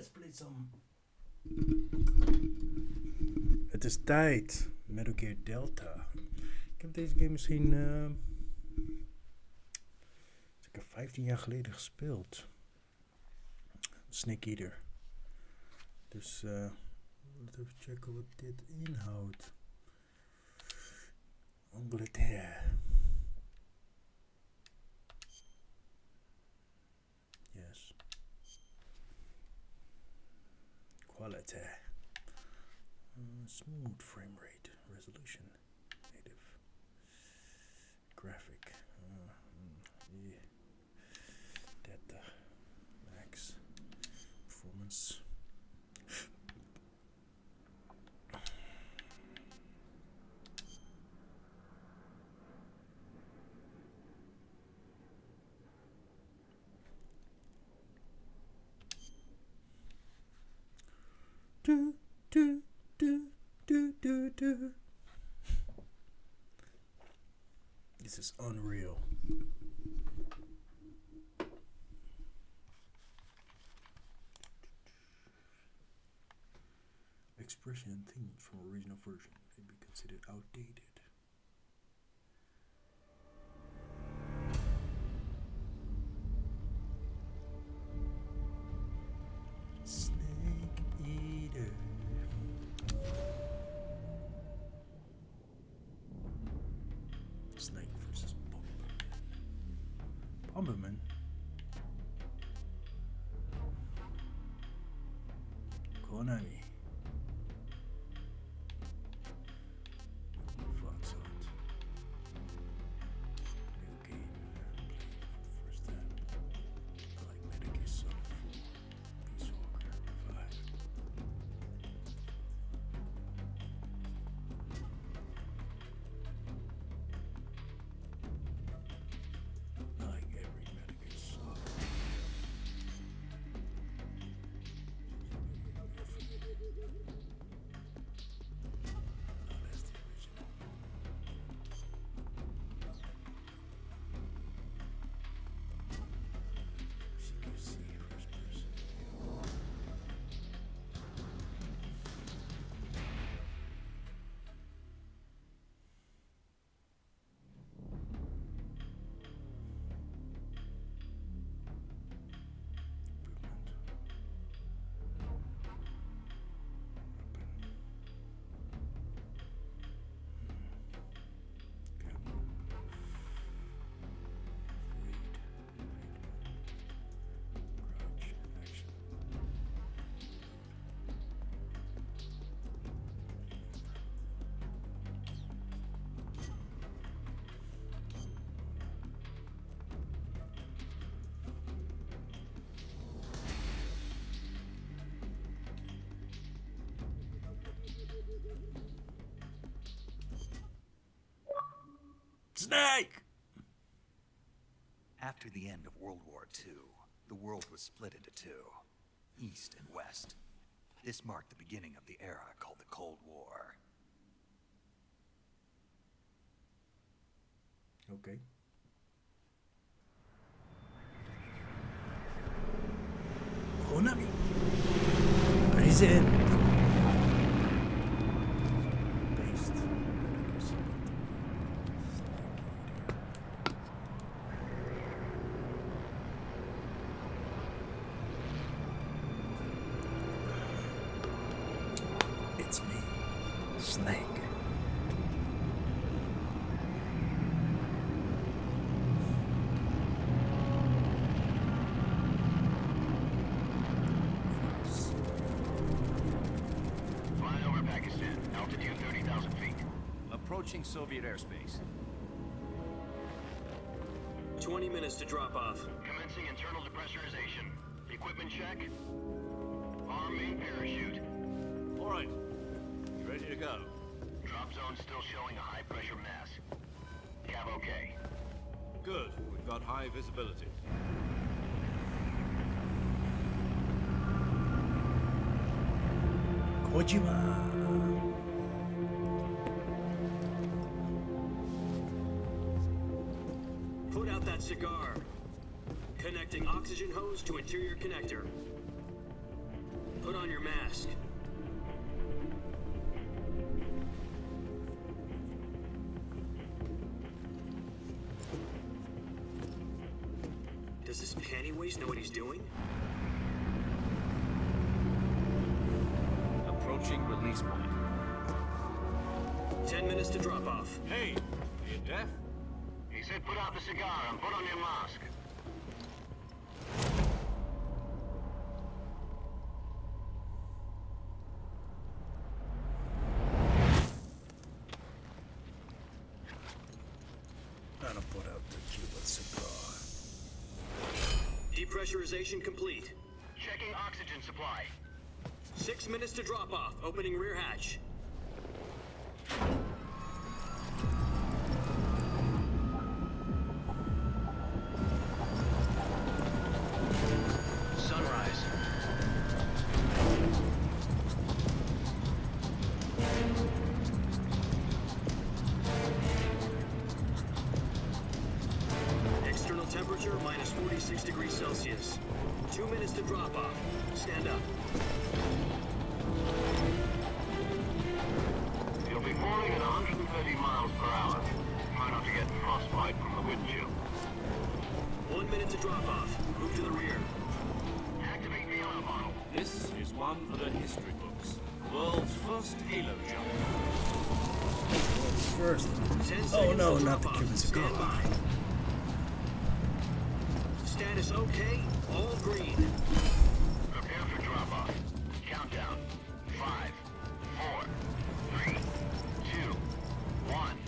let's play some. Het is tijd. Metal Gear Delta. Ik heb deze game misschien zeker 15 jaar geleden gespeeld. Snake Eater. Dus laten we even checken wat dit inhoudt. Angleterre. Yes. Quality. Smooth frame rate. Resolution. Native. Graphic. Yeah. Data. Max. Performance. Do, do, do, do, do, do. This is unreal. Expression and themes from original version may be considered outdated. Snake Eater. Snake versus Bomberman. Bomberman? Konami. Snake! After the end of World War II, the world was split into two, East and West. This marked the beginning of the era called the Cold War. Okay. Konami. Present. Based. It's me, Snake. Approaching Soviet airspace. 20 minutes to drop off. Commencing internal depressurization. Equipment check. Arm main parachute. All right. You ready to go? Drop zone still showing a high pressure mass. Cav okay. Good. We've got high visibility. Kojima. Put out that cigar. Connecting oxygen hose to interior connector. Put on your mask. Does this pantywaist know what he's doing? Approaching release point. 10 minutes to drop off. Hey, are you deaf? He said put out the cigar and put on your mask. Gotta put out the Cuban cigar. Depressurization complete. Checking oxygen supply. 6 minutes to drop off. Opening rear hatch. Sunrise. External temperature minus 46 degrees Celsius. 2 minutes to drop off. Stand up. You'll be falling at 130 miles per hour. Try not to get frostbite from the wind chill. 1 minute to drop off. Move to the rear. Activate the alarm model. This is one for the history books. World's first halo jump. First. 10 Oh seconds no, to not drop the off. Cuban cigar. Stand by. Status okay. All green. Prepare for drop-off. Countdown. 5, 4, 3, 2, 1.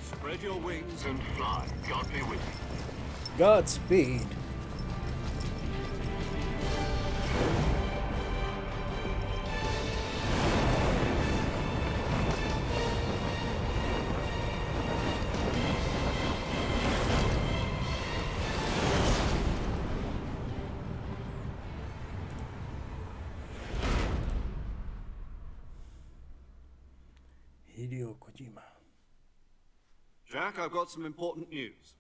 Spread your wings And fly. God be with you. Godspeed. Hideo Kojima. Jack, I've got some important news.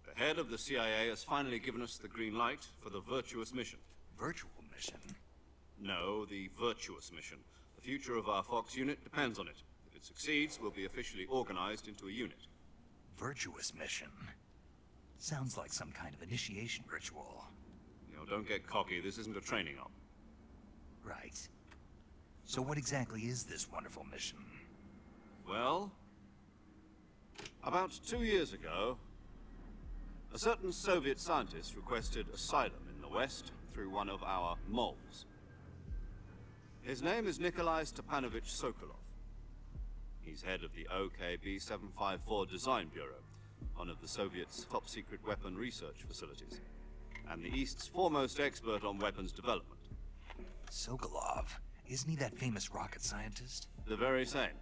The head of the CIA has finally given us the green light for the virtuous mission. Virtual mission? No, the virtuous mission. The future of our Fox unit depends on it. If it succeeds, we'll be officially organized into a unit. Virtuous mission? Sounds like some kind of initiation ritual. You know, don't get cocky. This isn't a training op. Right. So what exactly is this wonderful mission? Well, about 2 years ago, a certain Soviet scientist requested asylum in the West through one of our moles. His name is Nikolai Stepanovich Sokolov. He's head of the OKB 754 Design Bureau, one of the Soviets' top-secret weapon research facilities, and the East's foremost expert on weapons development. Sokolov? Isn't he that famous rocket scientist? The very same.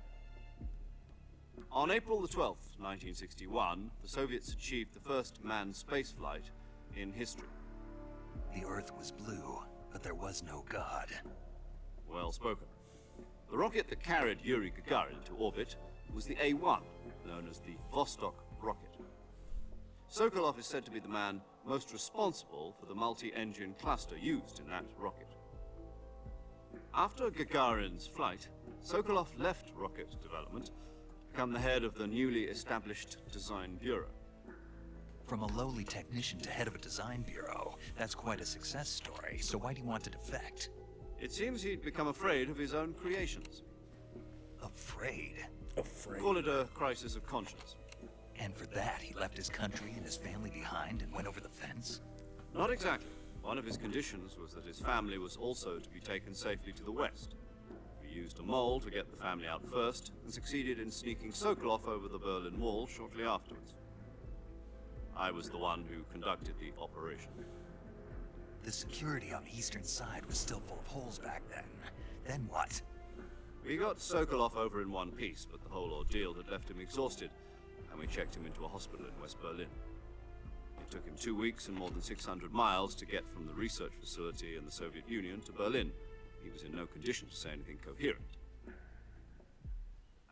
On April the 12th, 1961, the Soviets achieved the first manned spaceflight in history. The Earth was blue, but there was no God. Well spoken. The rocket that carried Yuri Gagarin to orbit was the A-1, known as the Vostok rocket. Sokolov is said to be the man most responsible for the multi-engine cluster used in that rocket. After Gagarin's flight, Sokolov left rocket development to become the head of the newly established Design Bureau. From a lowly technician to head of a design bureau, that's quite a success story. So why do you want to defect? It seems he'd become afraid of his own creations. Afraid? Afraid. Call it a crisis of conscience. And for that, he left his country and his family behind and went over the fence? Not exactly. One of his conditions was that his family was also to be taken safely to the west. We used a mole to get the family out first, and succeeded in sneaking Sokolov over the Berlin Wall shortly afterwards. I was the one who conducted the operation. The security on the eastern side was still full of holes back then. Then what? We got Sokolov over in one piece, but the whole ordeal had left him exhausted, and we checked him into a hospital in West Berlin. It took him 2 weeks and more than 600 miles to get from the research facility in the Soviet Union to Berlin. He was in no condition to say anything coherent.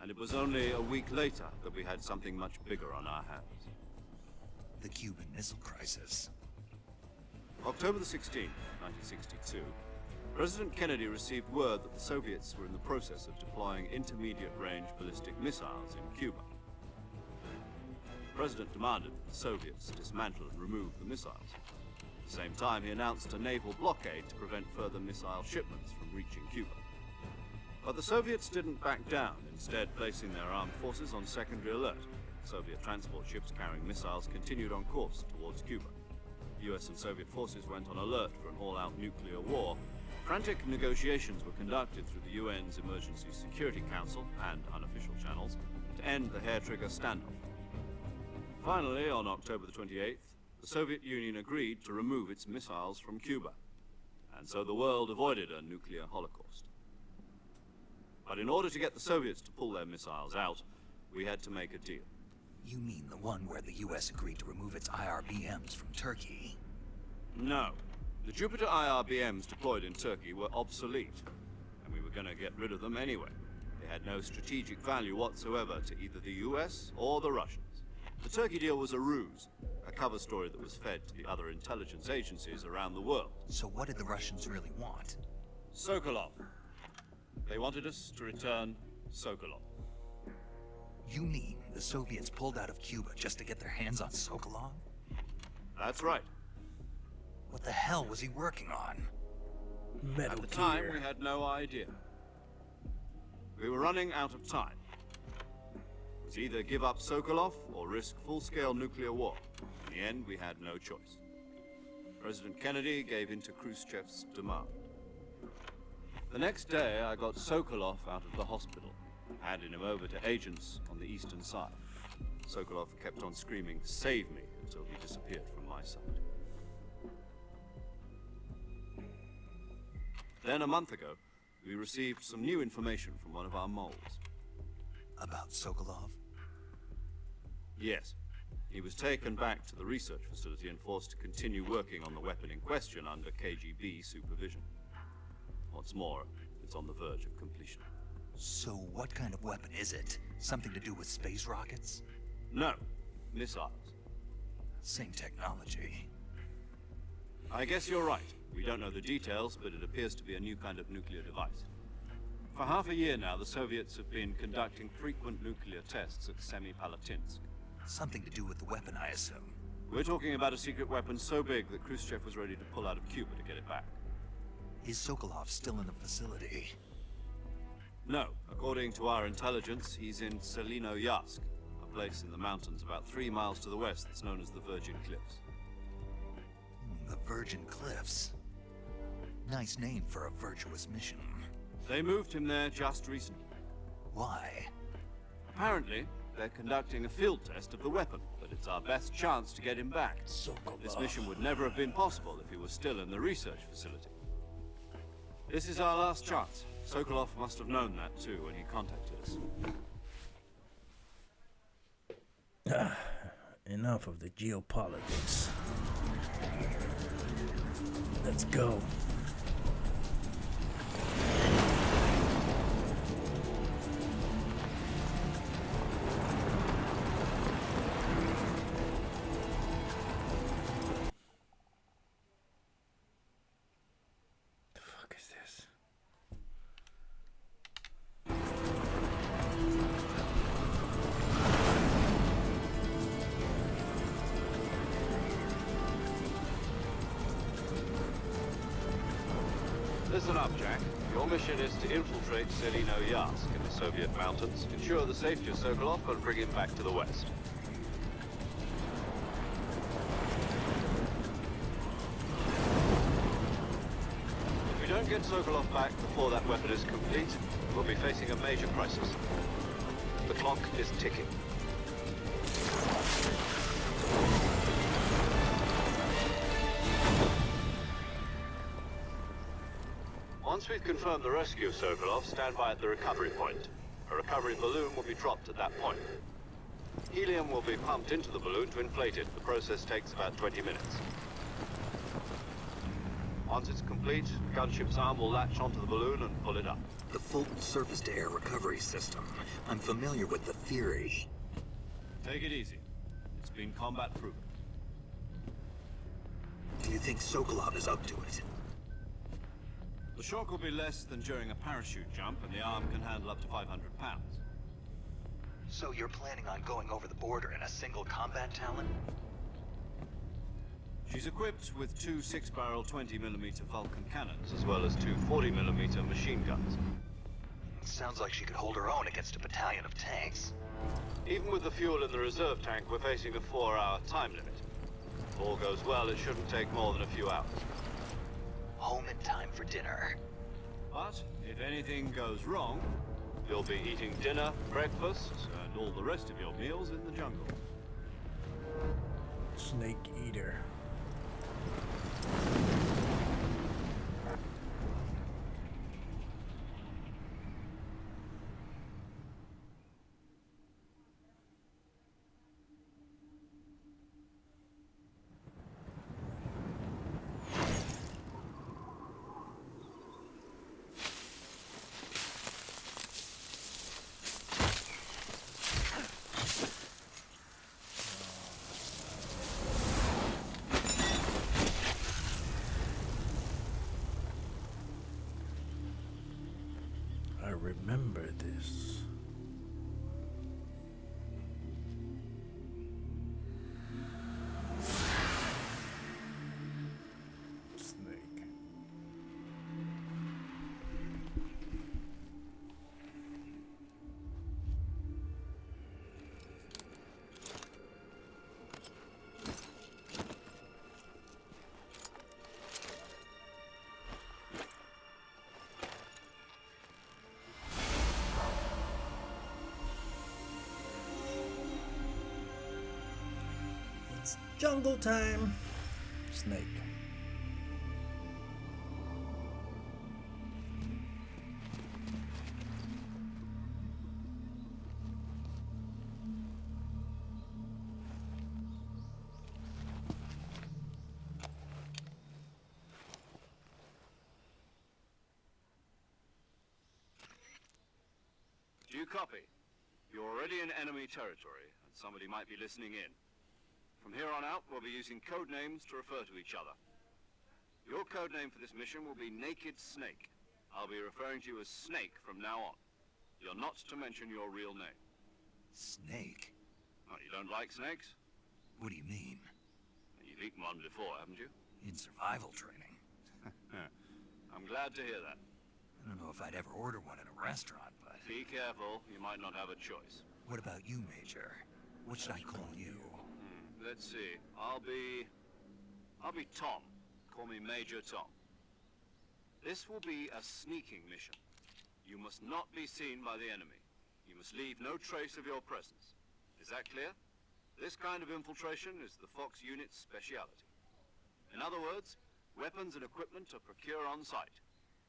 And it was only a week later that we had something much bigger on our hands. The Cuban Missile Crisis. October the 16th, 1962, President Kennedy received word that the Soviets were in the process of deploying intermediate-range ballistic missiles in Cuba. The President demanded that the Soviets dismantle and remove the missiles. At the same time, he announced a naval blockade to prevent further missile shipments from reaching Cuba. But the Soviets didn't back down, instead placing their armed forces on secondary alert. Soviet transport ships carrying missiles continued on course towards Cuba. US and Soviet forces went on alert for an all-out nuclear war. Frantic negotiations were conducted through the UN's Emergency Security Council and unofficial channels to end the hair-trigger standoff. Finally, on October the 28th, the Soviet Union agreed to remove its missiles from Cuba, and so the world avoided a nuclear holocaust. But in order to get the Soviets to pull their missiles out, we had to make a deal. You mean the one where the US agreed to remove its IRBMs from Turkey? No. The Jupiter IRBMs deployed in Turkey were obsolete, and we were going to get rid of them anyway. They had no strategic value whatsoever to either the US or the Russians. The Turkey deal was a ruse, a cover story that was fed to the other intelligence agencies around the world. So what did the Russians really want? Sokolov. They wanted us to return Sokolov. You mean the Soviets pulled out of Cuba just to get their hands on Sokolov? That's right. What the hell was he working on? Metal At the time, Gear. we had no idea. We were running out of time. It was either give up Sokolov or risk full-scale nuclear war. In the end, we had no choice. President Kennedy gave in to Khrushchev's demand. The next day, I got Sokolov out of the hospital, handing him over to agents on the eastern side. Sokolov kept on screaming, "Save me," until he disappeared from my sight. Then, a month ago, we received some new information from one of our moles. About Sokolov? Yes. He was taken back to the research facility and forced to continue working on the weapon in question under KGB supervision. What's more, it's on the verge of completion. So what kind of weapon is it? Something to do with space rockets? No, missiles. Same technology. I guess you're right. We don't know the details, but it appears to be a new kind of nuclear device. For half a year now, the Soviets have been conducting frequent nuclear tests at Semipalatinsk. Something to do with the weapon, I assume. We're talking about a secret weapon so big that Khrushchev was ready to pull out of Cuba to get it back. Is Sokolov still in the facility? No. According to our intelligence, he's in Selino-Yarsk, a place in the mountains about 3 miles to the west that's known as the Virgin Cliffs. The Virgin Cliffs. Nice name for a virtuous mission. They moved him there just recently. Why? Apparently, they're conducting a field test of the weapon, but it's our best chance to get him back. Sokolov. This mission would never have been possible if he was still in the research facility. This is our last chance. Sokolov must have known that too when he contacted us. Enough of the geopolitics. Let's go. The fuck is this? Listen up, Jack. Your mission is to infiltrate Selino-Yarsk in the Soviet mountains, ensure the safety of Sokolov, and bring him back to the west. If we don't get Sokolov back before that weapon is complete, we'll be facing a major crisis. The clock is ticking. Once we've confirmed the rescue of Sokolov, stand by at the recovery point. A recovery balloon will be dropped at that point. Helium will be pumped into the balloon to inflate it. The process takes about 20 minutes. Once it's complete, gunship's arm will latch onto the balloon and pull it up. The Fulton surface-to-air recovery system. I'm familiar with the theory. Take it easy. It's been combat proven. Do you think Sokolov is up to it? The shock will be less than during a parachute jump, and the arm can handle up to 500 pounds. So you're planning on going over the border in a single combat Talon? She's equipped with two 6-barrel 20mm Vulcan cannons, as well as two 40mm machine guns. Sounds like she could hold her own against a battalion of tanks. Even with the fuel in the reserve tank, we're facing a 4-hour time limit. If all goes well, it shouldn't take more than a few hours. Home in time for dinner. But if anything goes wrong, you'll be eating dinner, breakfast, and all the rest of your meals in the jungle. Snake Eater. I remember this. Snake. It's jungle time. Snake. Do you copy? You're already in enemy territory, and somebody might be listening in. From here on out, we'll be using code names to refer to each other. Your code name for this mission will be Naked Snake. I'll be referring to you as Snake from now on. You're not to mention your real name. Snake? Oh, you don't like snakes? What do you mean? You've eaten one before, haven't you? In survival training? I'm glad to hear that. I don't know if I'd ever order one in a restaurant, but... Be careful, you might not have a choice. What about you, Major? What should I call you? Let's see. I'll be Tom. Call me Major Tom. This will be a sneaking mission. You must not be seen by the enemy. You must leave no trace of your presence. Is that clear? This kind of infiltration is the Fox unit's speciality. In other words, weapons and equipment are procured on site.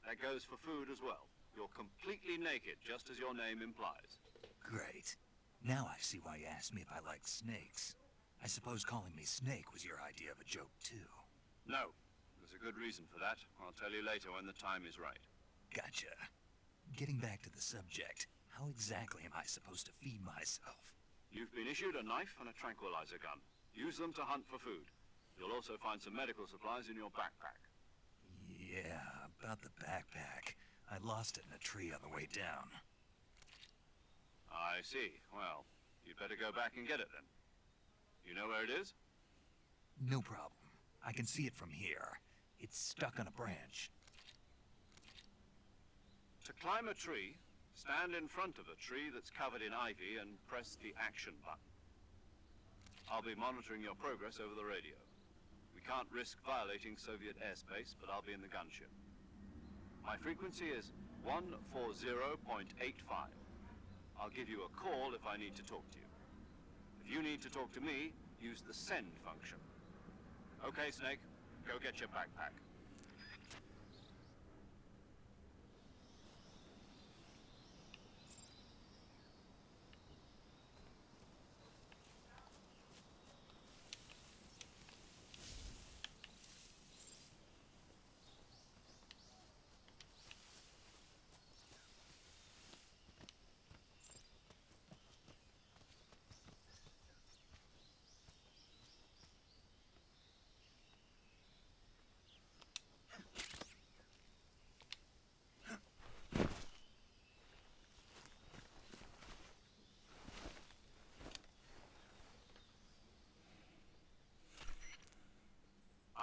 That goes for food as well. You're completely naked, just as your name implies. Great. Now I see why you asked me if I liked snakes. I suppose calling me Snake was your idea of a joke, too. No. There's a good reason for that. I'll tell you later when the time is right. Gotcha. Getting back to the subject, how exactly am I supposed to feed myself? You've been issued a knife and a tranquilizer gun. Use them to hunt for food. You'll also find some medical supplies in your backpack. Yeah, about the backpack. I lost it in a tree on the way down. I see. Well, you'd better go back and get it then. You know where it is? No problem. I can see it from here. It's stuck on a branch. To climb a tree, stand in front of a tree that's covered in ivy and press the action button. I'll be monitoring your progress over the radio. We can't risk violating Soviet airspace, but I'll be in the gunship. My frequency is 140.85. I'll give you a call if I need to talk to you. If you need to talk to me, use the send function. Okay, Snake, go get your backpack.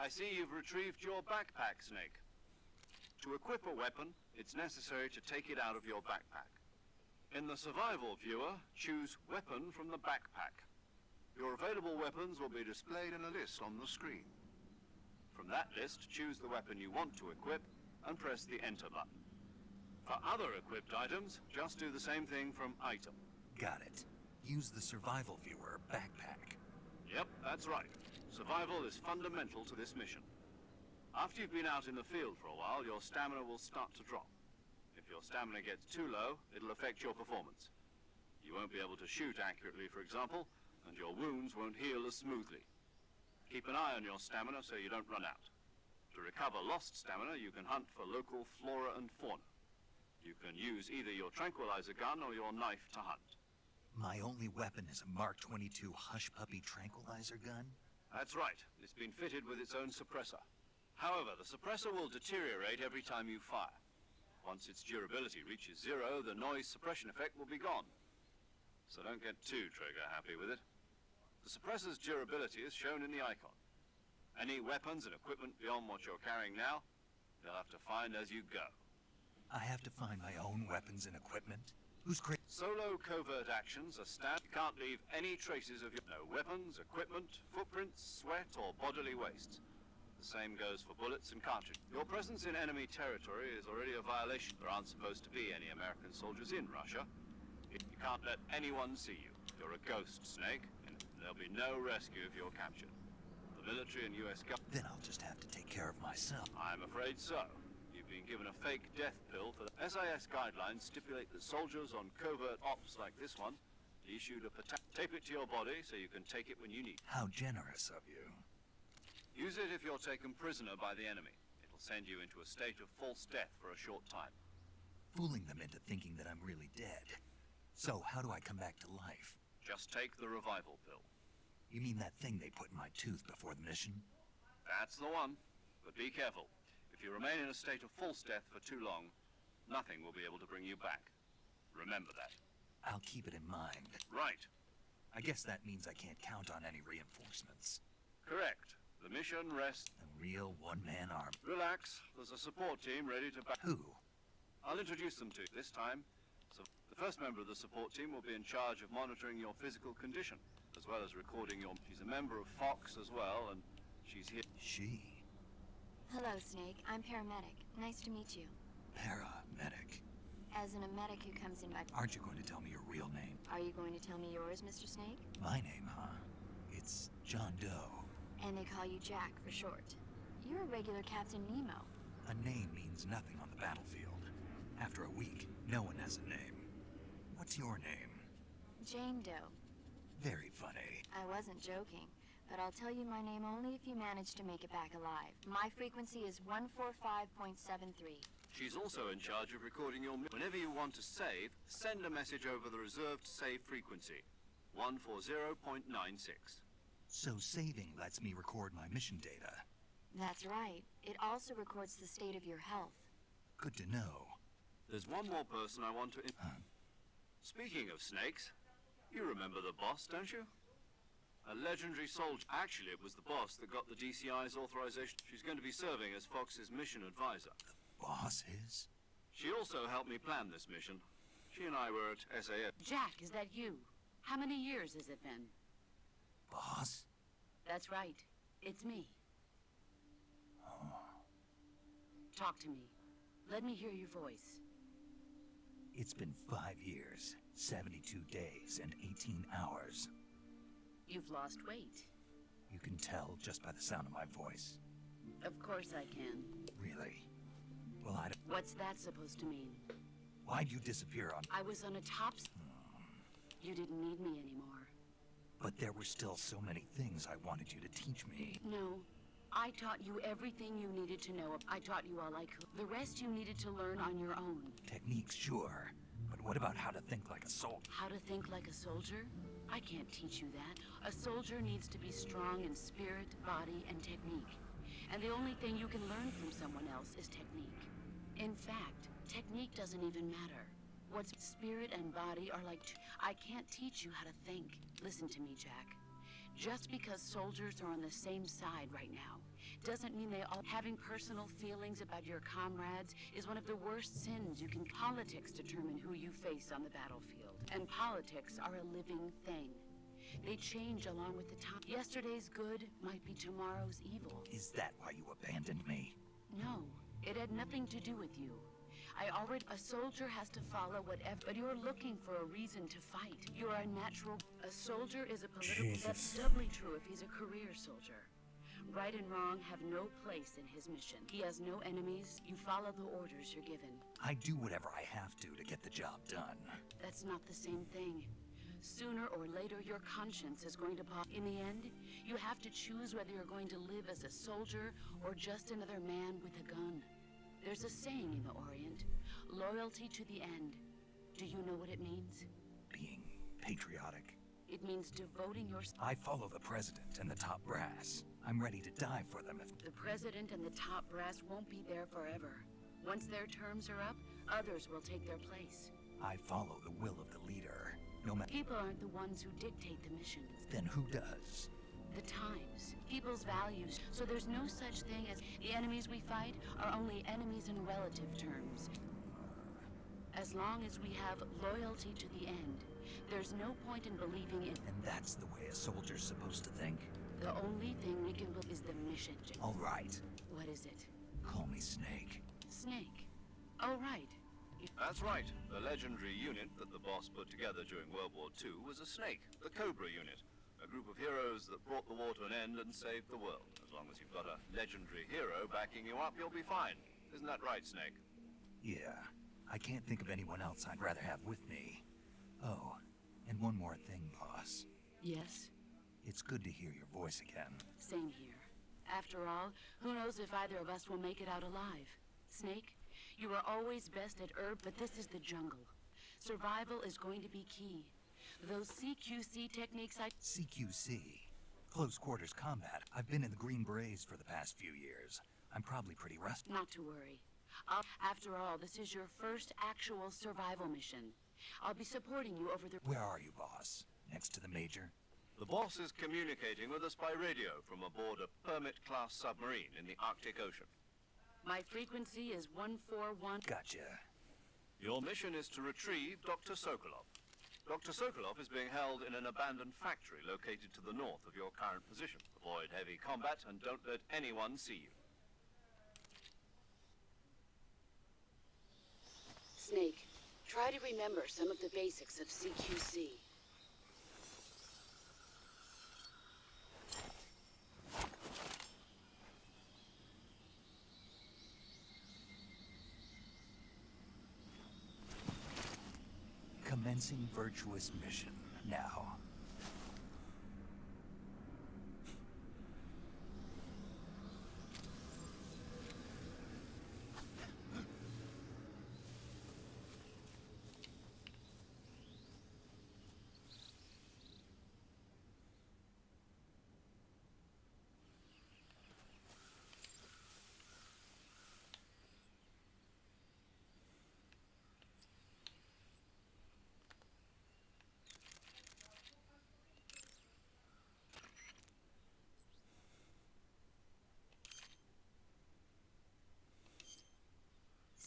I see you've retrieved your backpack, Snake. To equip a weapon, it's necessary to take it out of your backpack. In the survival viewer, choose Weapon from the backpack. Your available weapons will be displayed in a list on the screen. From that list, choose the weapon you want to equip and press the Enter button. For other equipped items, just do the same thing from Item. Got it. Use the survival viewer backpack. Yep, that's right. Survival is fundamental to this mission. After you've been out in the field for a while, your stamina will start to drop. If your stamina gets too low, it'll affect your performance. You won't be able to shoot accurately, for example, and your wounds won't heal as smoothly. Keep an eye on your stamina so you don't run out. To recover lost stamina, you can hunt for local flora and fauna. You can use either your tranquilizer gun or your knife to hunt. My only weapon is a Mark 22 Hush Puppy tranquilizer gun? That's right. It's been fitted with its own suppressor. However, the suppressor will deteriorate every time you fire. Once its durability reaches 0, the noise suppression effect will be gone. So don't get too trigger happy with it. The suppressor's durability is shown in the icon. Any weapons and equipment beyond what you're carrying now, you'll have to find as you go. I have to find my own weapons and equipment? Who's crazy? Solo covert actions are standard. You can't leave any traces of your no weapons, equipment, footprints, sweat, or bodily wastes. The same goes for bullets and cartridges. Your presence in enemy territory is already a violation. There aren't supposed to be any American soldiers in Russia. You can't let anyone see you. You're a ghost, Snake, and there'll be no rescue if you're captured. The military and U.S. government... Then I'll just have to take care of myself. I'm afraid so. You've been given a fake death pill for the SIS guidelines stipulate that soldiers on covert ops like this one be issued a tape it to your body so you can take it when you need. How generous of you. Use it if you're taken prisoner by the enemy. It'll send you into a state of false death for a short time. Fooling them into thinking that I'm really dead. So how do I come back to life? Just take the revival pill. You mean that thing they put in my tooth before the mission? That's the one. But be careful. If you remain in a state of false death for too long, nothing will be able to bring you back. Remember that. I'll keep it in mind. Right. I guess that means I can't count on any reinforcements. Correct. The mission rests... A real one-man army. Relax. There's a support team ready to back... Who? I'll introduce them to you this time. So the first member of the support team will be in charge of monitoring your physical condition, as well as recording your... She's a member of Fox as well, and she's here... She? Hello, Snake. I'm paramedic. Nice to meet you. Paramedic. As in a medic who comes in by... Aren't you going to tell me your real name? Are you going to tell me yours, Mr. Snake? My name, huh? It's John Doe. And they call you Jack for short. You're a regular Captain Nemo. A name means nothing on the battlefield. After a week, no one has a name. What's your name? Jane Doe. Very funny. I wasn't joking, but I'll tell you my name only if you manage to make it back alive. My frequency is 145.73. She's also in charge of recording your... Whenever you want to save, send a message over the reserved save frequency, 140.96. So saving lets me record my mission data. That's right. It also records the state of your health. Good to know. There's one more person I want to... Huh? Speaking of snakes, you remember the boss, don't you? A legendary soldier. Actually, it was the boss that got the DCI's authorization. She's going to be serving as Fox's mission advisor. Boss is? She also helped me plan this mission. She and I were at SAS. Jack, is that you? How many years has it been? Boss? That's right. It's me. Talk to me. Let me hear your voice. It's been 5 years, 72 days, and 18 hours. You've lost weight. You can tell just by the sound of my voice. Of course I can. Really? Well, I don't... What's that supposed to mean? Why'd you disappear on... I was on a top... You didn't need me anymore. But there were still so many things I wanted you to teach me. No. I taught you everything you needed to know. I taught you all I could. The rest you needed to learn on your own. Techniques, sure. But what about how to think like a soldier? How to think like a soldier? I can't teach you that. A soldier needs to be strong in spirit, body, and technique. And the only thing you can learn from someone else is technique. In fact, technique doesn't even matter. What's spirit and body are like... I can't teach you how to think. Listen to me, Jack. Just because soldiers are on the same side right now doesn't mean they all having personal feelings about your comrades is one of the worst sins you can. Politics determine who you face on the battlefield, and politics are a living thing. They change along with the time. Yesterday's good might be tomorrow's evil. Is that why you abandoned me? No, it had nothing to do with you. A soldier has to follow whatever, but you're looking for a reason to fight. You're a natural. A soldier is a political. That's doubly true if he's a career soldier. Right and wrong have no place in his mission. He has no enemies. You follow the orders you're given. I do whatever I have to get the job done. That's not the same thing. Sooner or later, your conscience is going to pop. In the end, you have to choose whether you're going to live as a soldier or just another man with a gun. There's a saying in the Orient, loyalty to the end. Do you know what it means? Being patriotic. It means devoting yourself. I follow the president and the top brass. I'm ready to die for them if... The president and the top brass won't be there forever. Once their terms are up, others will take their place. I follow the will of the leader. No matter... People aren't the ones who dictate the missions. Then who does? The times, people's values. So there's no such thing as the enemies we fight are only enemies in relative terms. As long as we have loyalty to the end, there's no point in believing in... And that's the way a soldier's supposed to think? The only thing we can believe is the mission. All right. What is it? Call me Snake. Snake. Oh, right. That's right. The legendary unit that the boss put together during World War II was a Snake, the Cobra unit. A group of heroes that brought the war to an end and saved the world. As long as you've got a legendary hero backing you up, you'll be fine. Isn't that right, Snake? Yeah. I can't think of anyone else I'd rather have with me. Oh, and one more thing, boss. Yes? It's good to hear your voice again. Same here. After all, who knows if either of us will make it out alive? Snake, you are always best at herb, but this is the jungle. Survival is going to be key. Those CQC techniques CQC? Close quarters combat. I've been in the Green Berets for the past few years. I'm probably pretty rusty. Not to worry. After all, this is your first actual survival mission. I'll be supporting you over the... Where are you, boss? Next to the Major? The boss is communicating with us by radio from aboard a Permit-class submarine in the Arctic Ocean. My frequency is 141... Gotcha. Your mission is to retrieve Dr. Sokolov. Dr. Sokolov is being held in an abandoned factory located to the north of your current position. Avoid heavy combat and don't let anyone see you. Snake, try to remember some of the basics of CQC. Commencing virtuous mission now.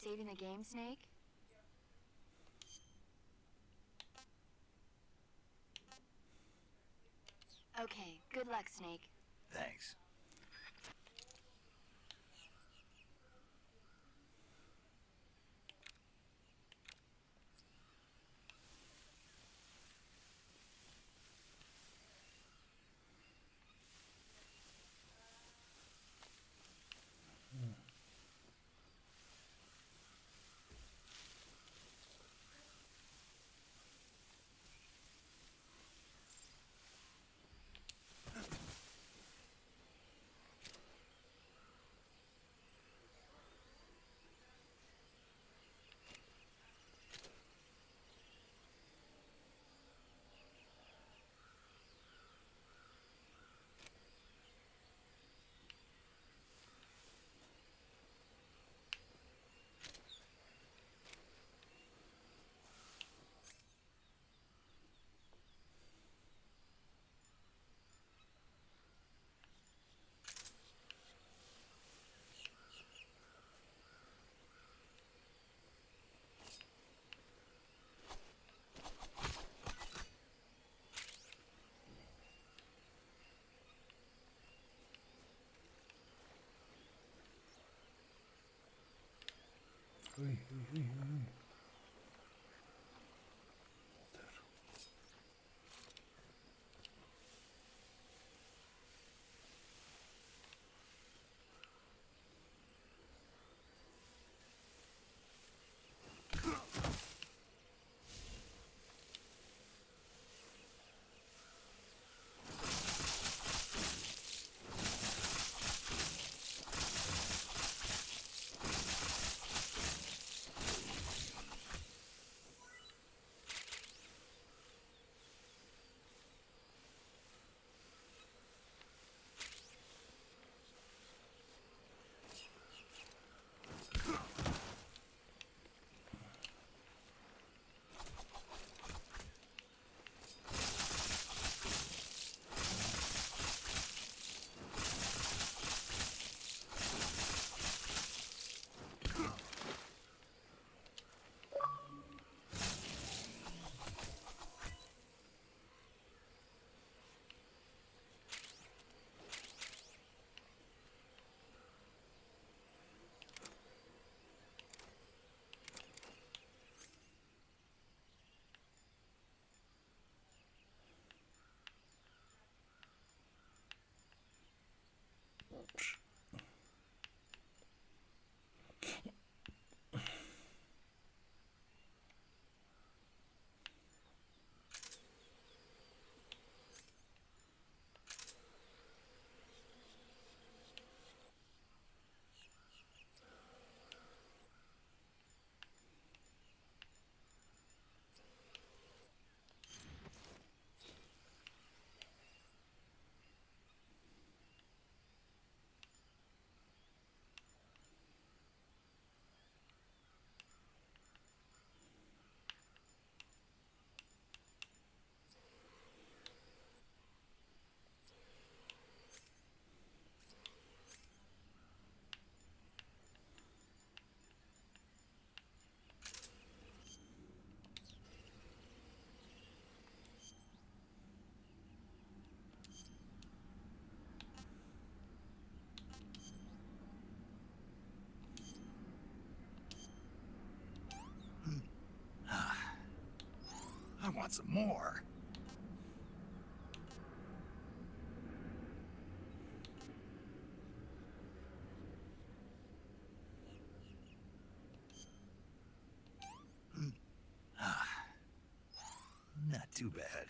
Saving the game, Snake? Okay, good luck, Snake. Thanks. Oei, oei, oei, oei. I want some more. Not too bad.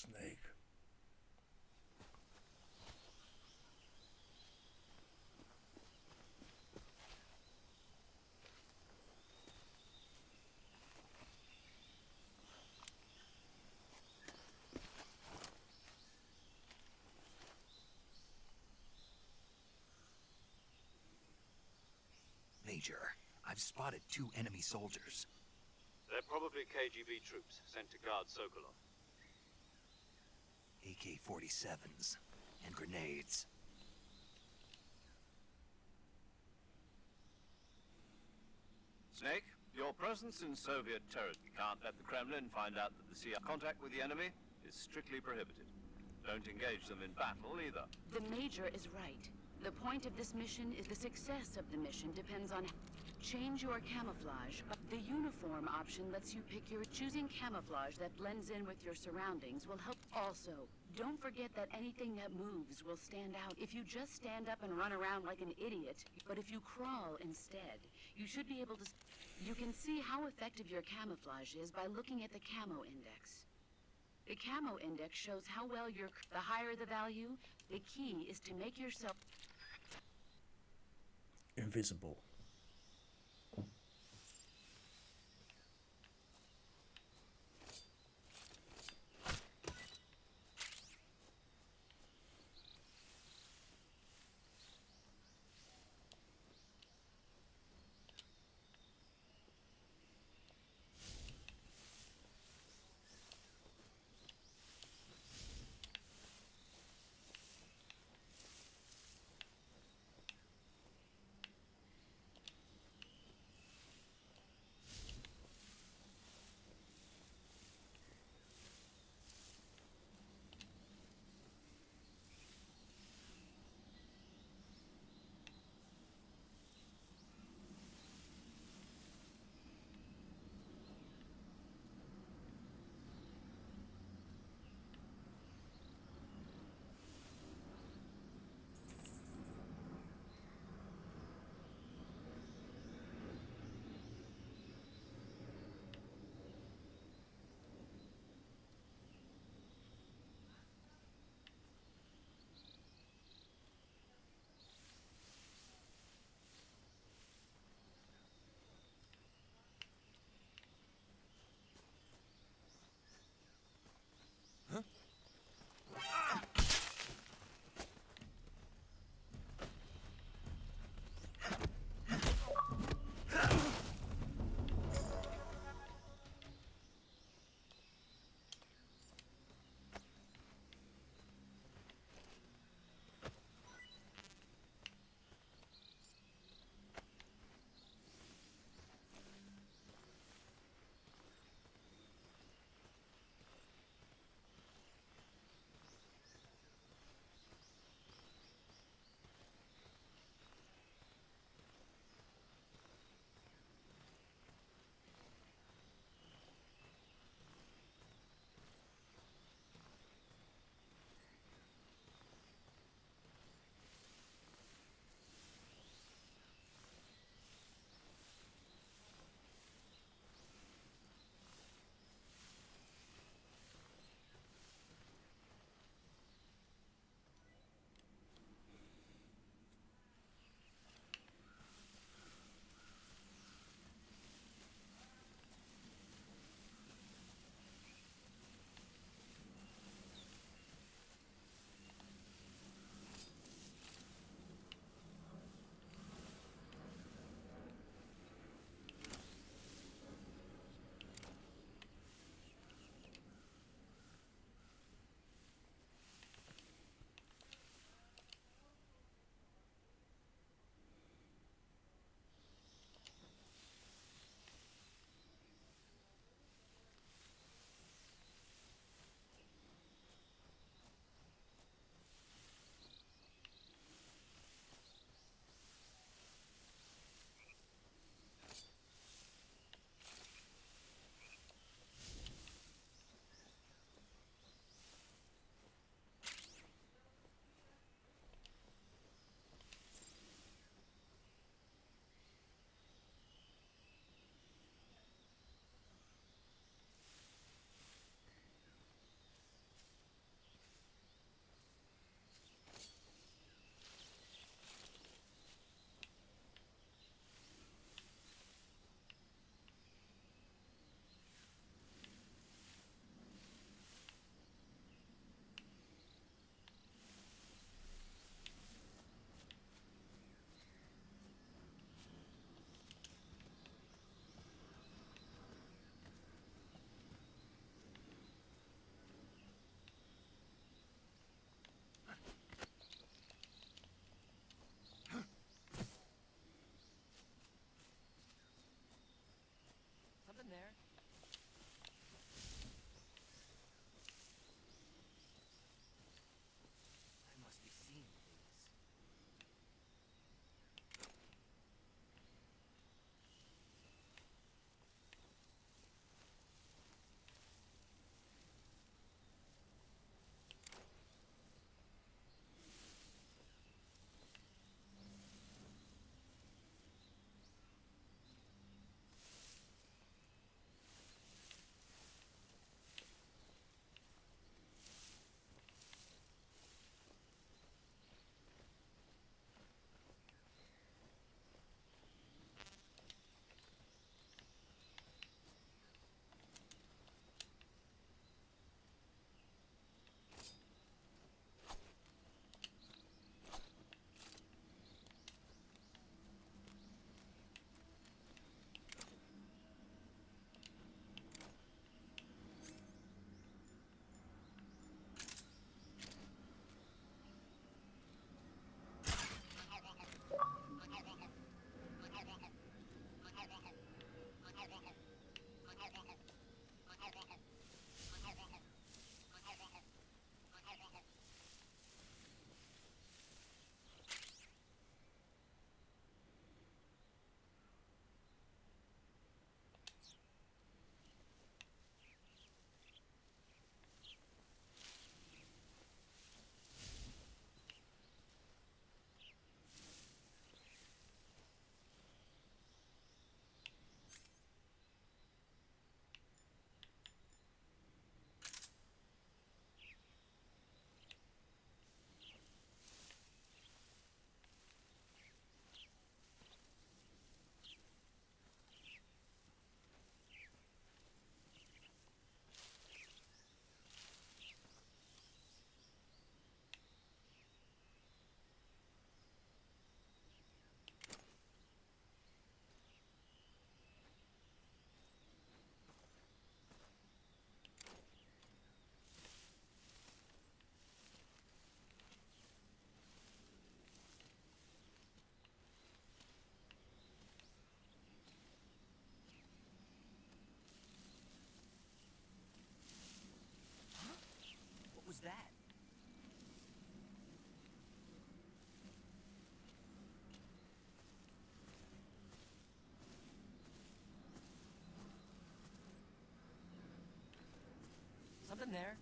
Snake. Major, I've spotted 2 enemy soldiers. They're probably KGB troops sent to guard Sokolov. AK-47s and grenades. Snake, your presence in Soviet territory can't let the Kremlin find out that the CIA contact with the enemy is strictly prohibited. Don't engage them in battle either. The Major is right. The point of this mission is the success of the mission depends on change your camouflage. The uniform option lets you pick your choosing camouflage that blends in with your surroundings will help. Also, don't forget that anything that moves will stand out. If you just stand up and run around like an idiot, but if you crawl instead, you should be able to. You can see how effective your camouflage is by looking at the camo index. The camo index shows how well you're. The higher the value, the key is to make yourself Invisible. that? Something there.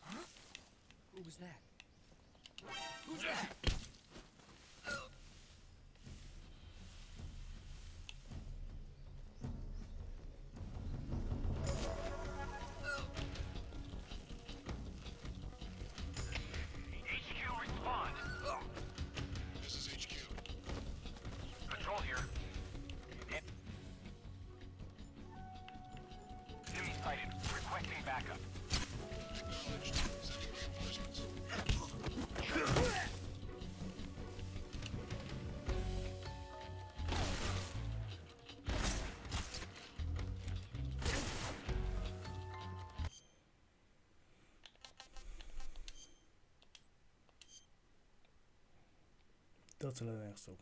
Huh? Who was that? Who's that? HQ respond. This is HQ. Control here. Enemy sighted. Requesting backup. Acknowledged. Sending reinforcements. Dat slaat nergens op.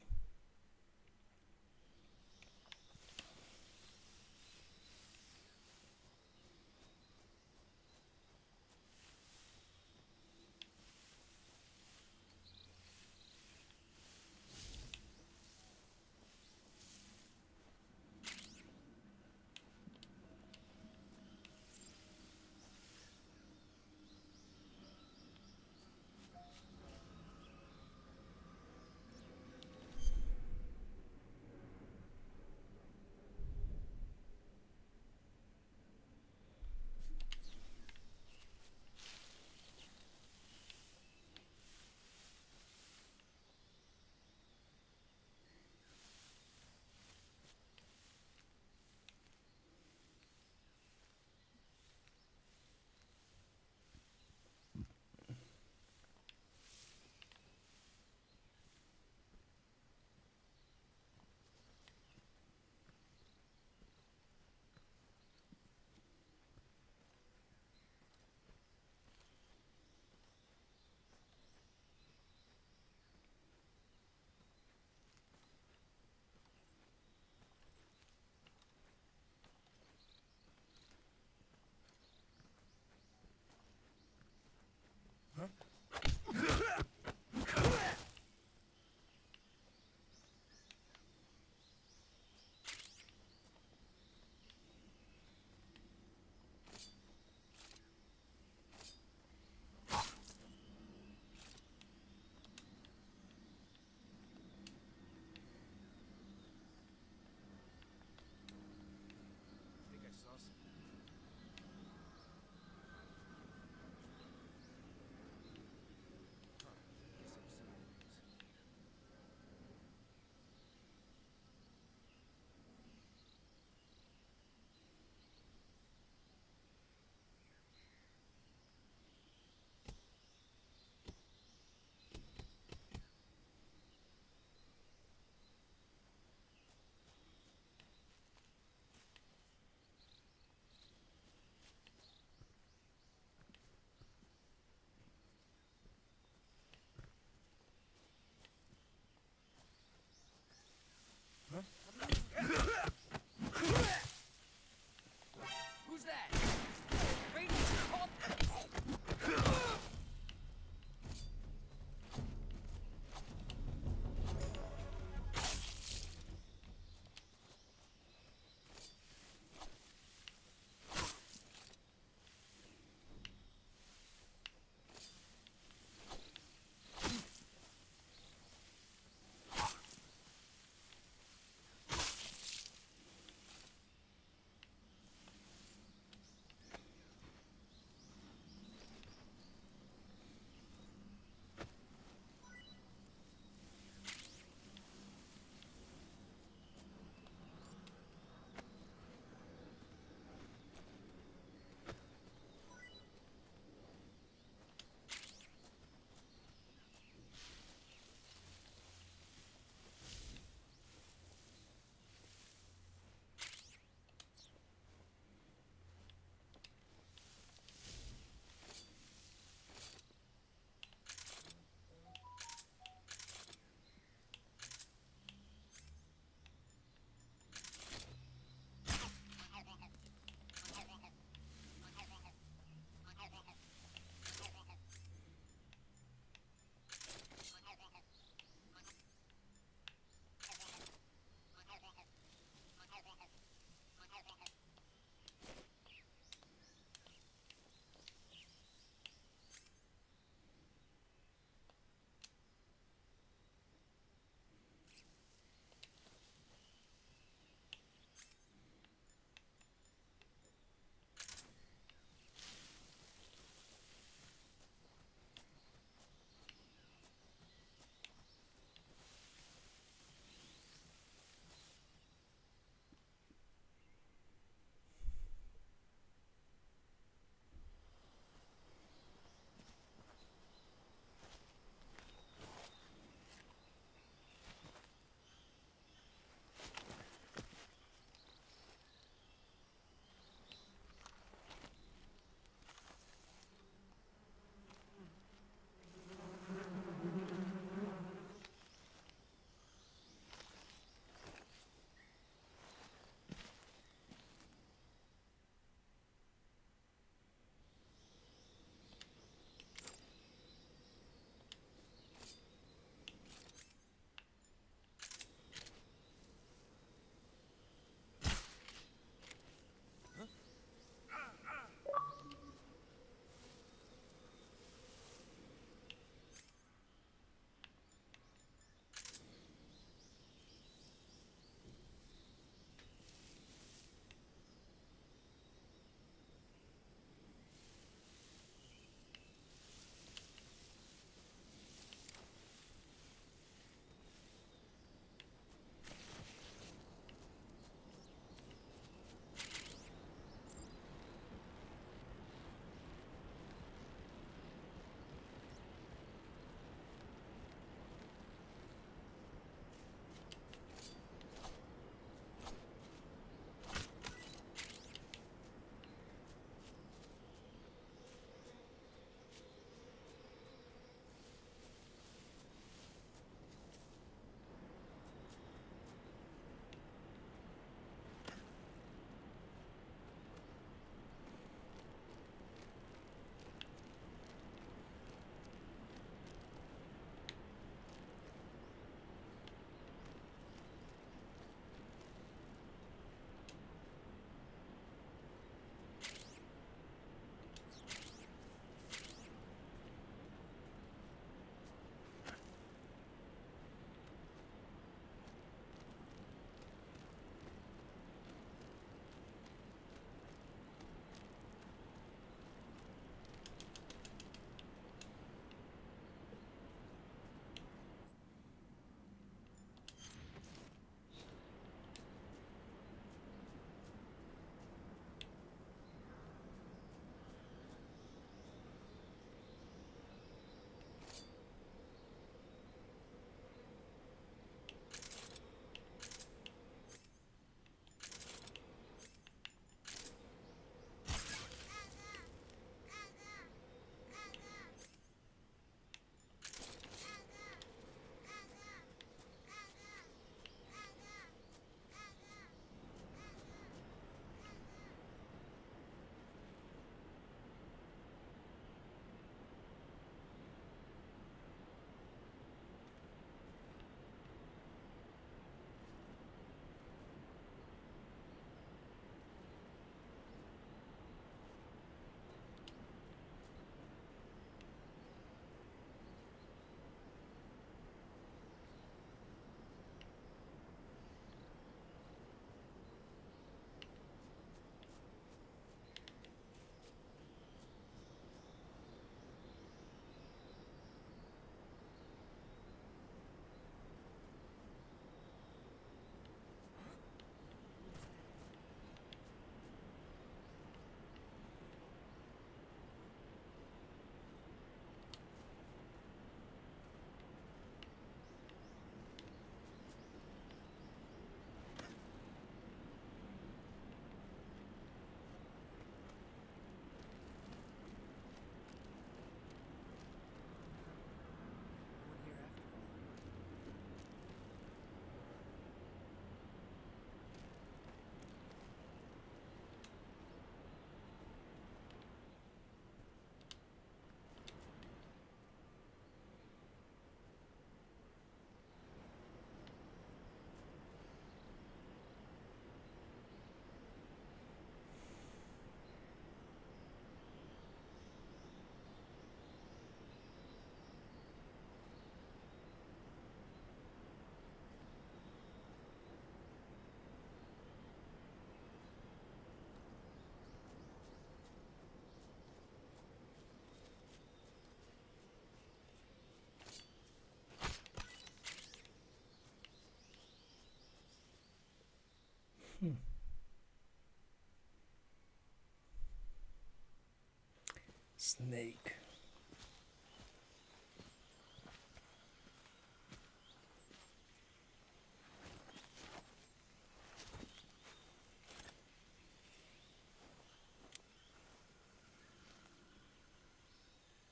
Snake.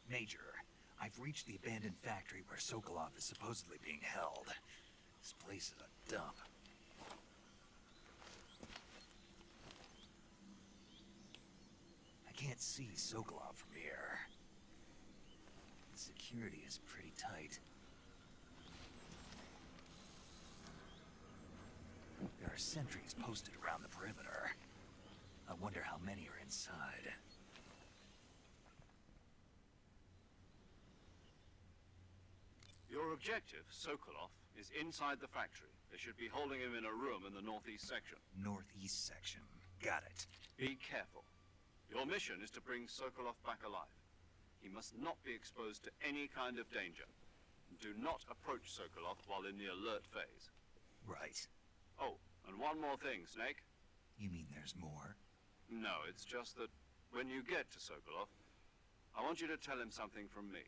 Major, I've reached the abandoned factory where Sokolov is supposedly being held. This place is a dump. I can't see Sokolov from here. The security is pretty tight. There are sentries posted around the perimeter. I wonder how many are inside. Your objective, Sokolov, is inside the factory. They should be holding him in a room in the northeast section. Northeast section. Got it. Be careful. Your mission is to bring Sokolov back alive. He must not be exposed to any kind of danger. Do not approach Sokolov while in the alert phase. Right. Oh, and one more thing, Snake. You mean there's more? No, it's just that when you get to Sokolov, I want you to tell him something from me.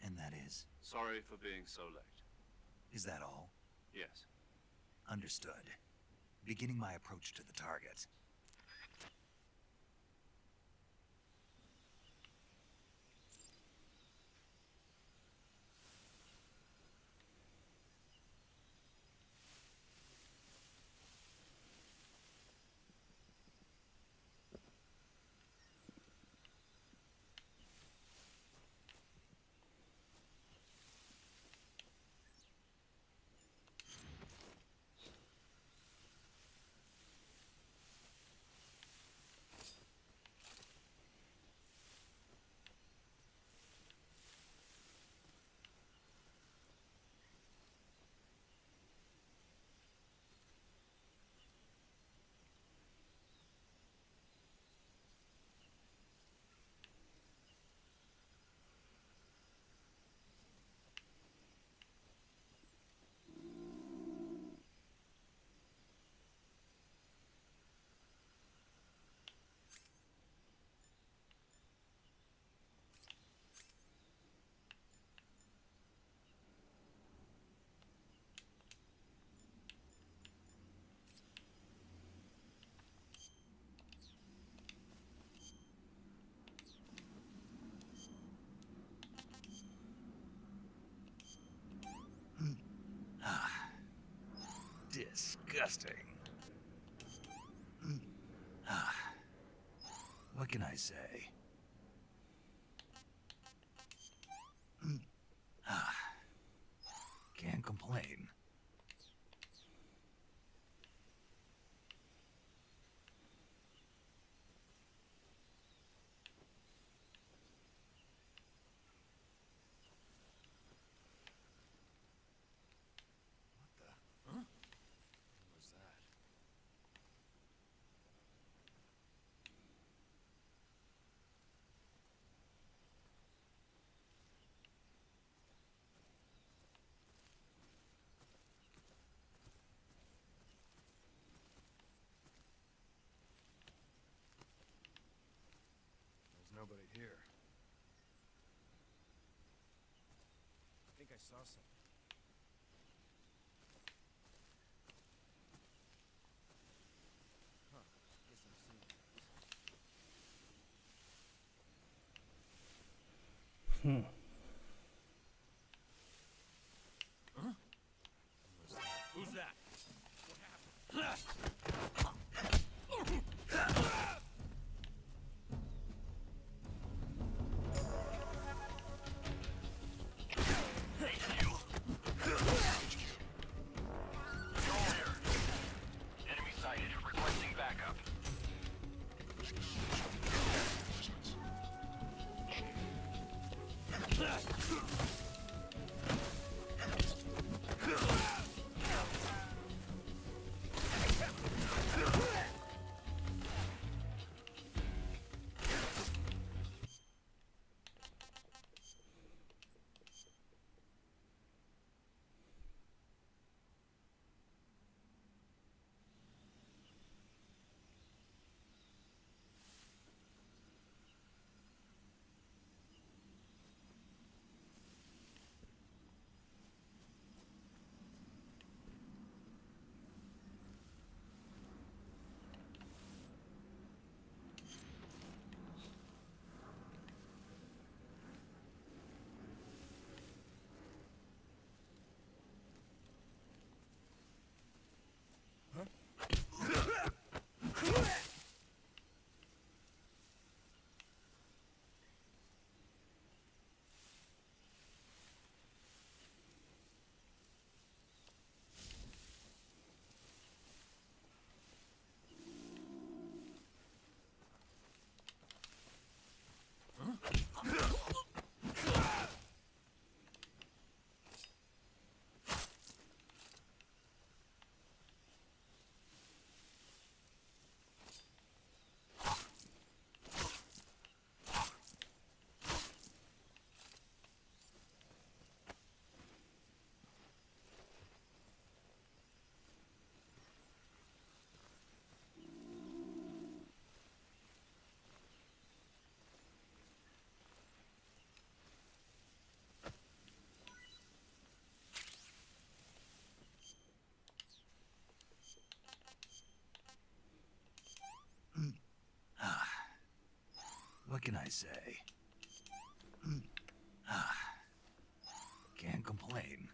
And that is? Sorry for being so late. Is that all? Yes. Understood. Beginning my approach to the target. Disgusting. What can I say? Can't complain. Nobody here. I think I saw something. Huh. Guess I'm seeing things. Huh? Who's that? What happened? What can I say? Can't complain.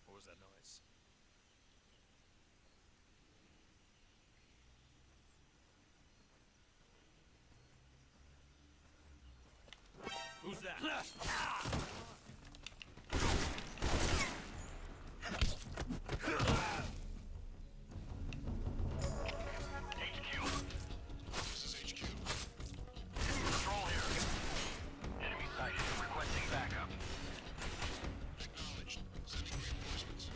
What was that noise? Who's that? Control here. Enemy sighted. Requesting backup. Acknowledged. Sending reinforcements.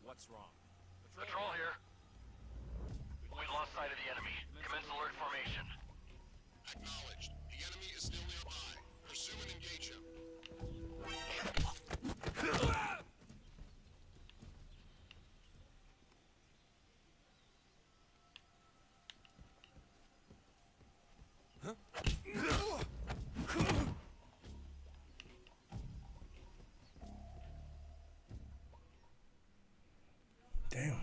What's wrong? Patrol here. We've lost sight of the enemy. Commence alert formation. Acknowledged. The enemy is still nearby. Pursue and engage him. Damn.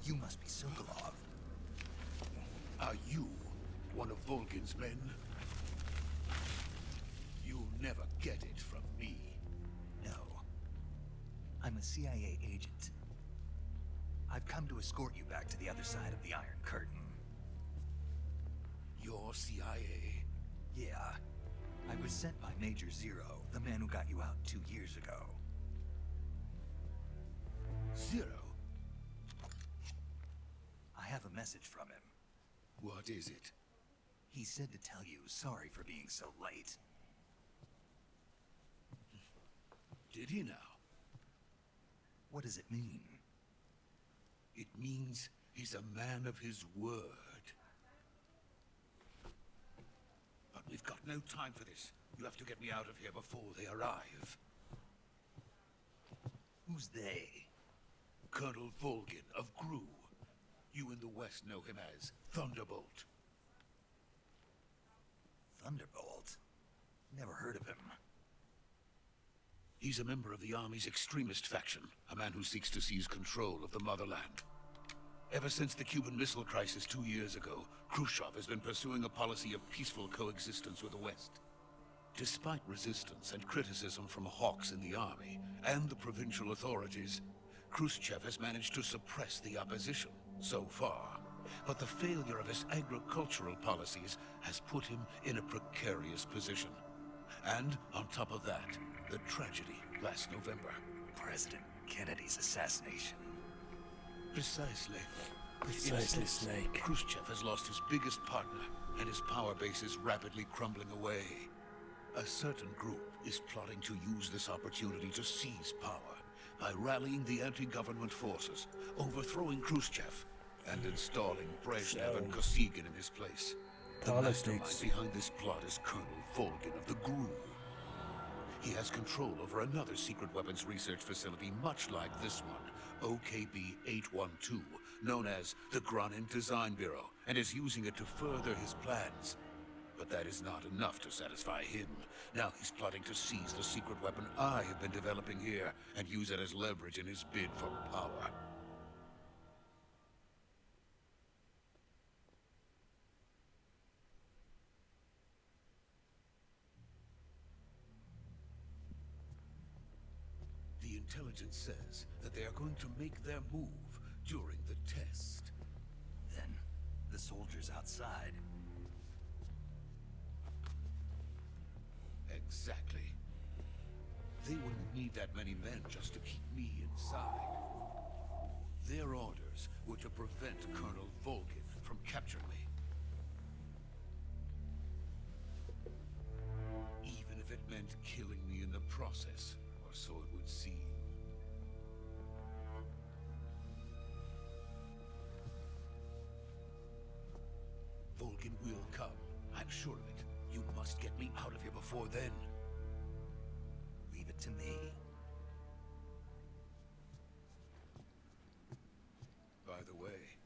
You must be Sokolov. Are you one of Volgin's men? You'll never get it from me. No. I'm a CIA agent. I've come to escort you back to the other side of the Iron Curtain. You're CIA? Yeah. I was sent by Major Zero, the man who got you out 2 years ago. Zero? I have a message from him. What is it? He said to tell you sorry for being so late. Did he now? What does it mean? It means he's a man of his word. But we've got no time for this. You have to get me out of here before they arrive. Who's they? Colonel Volgin of Gru. You in the West know him as Thunderbolt. Thunderbolt? Never heard of him. He's a member of the Army's extremist faction, a man who seeks to seize control of the motherland. Ever since the Cuban Missile Crisis 2 years ago, Khrushchev has been pursuing a policy of peaceful coexistence with the West. Despite resistance and criticism from hawks in the Army and the provincial authorities, Khrushchev has managed to suppress the opposition so far. But the failure of his agricultural policies has put him in a precarious position. And on top of that, the tragedy last November. President Kennedy's assassination. Precisely. Precisely, Snake. Khrushchev has lost his biggest partner, and his power base is rapidly crumbling away. A certain group is plotting to use this opportunity to seize power by rallying the anti-government forces, overthrowing Khrushchev, and installing Brezhnev and Kosygin in his place. The mastermind Politics. behind this plot is Colonel Volgin of the GRU. He has control over another secret weapons research facility much like this one, OKB-812, known as the Granin Design Bureau, and is using it to further his plans. But that is not enough to satisfy him. Now he's plotting to seize the secret weapon I have been developing here and use it as leverage in his bid for power. The intelligence says that they are going to make their move during the test. Then, the soldiers outside. Exactly. They wouldn't need that many men just to keep me inside. Their orders were to prevent Colonel Volgin from capturing me. Even if it meant killing me in the process, or so it would seem. Volgin will come. I'm sure of it. You must get me out of here before then. Leave it to me. By the way,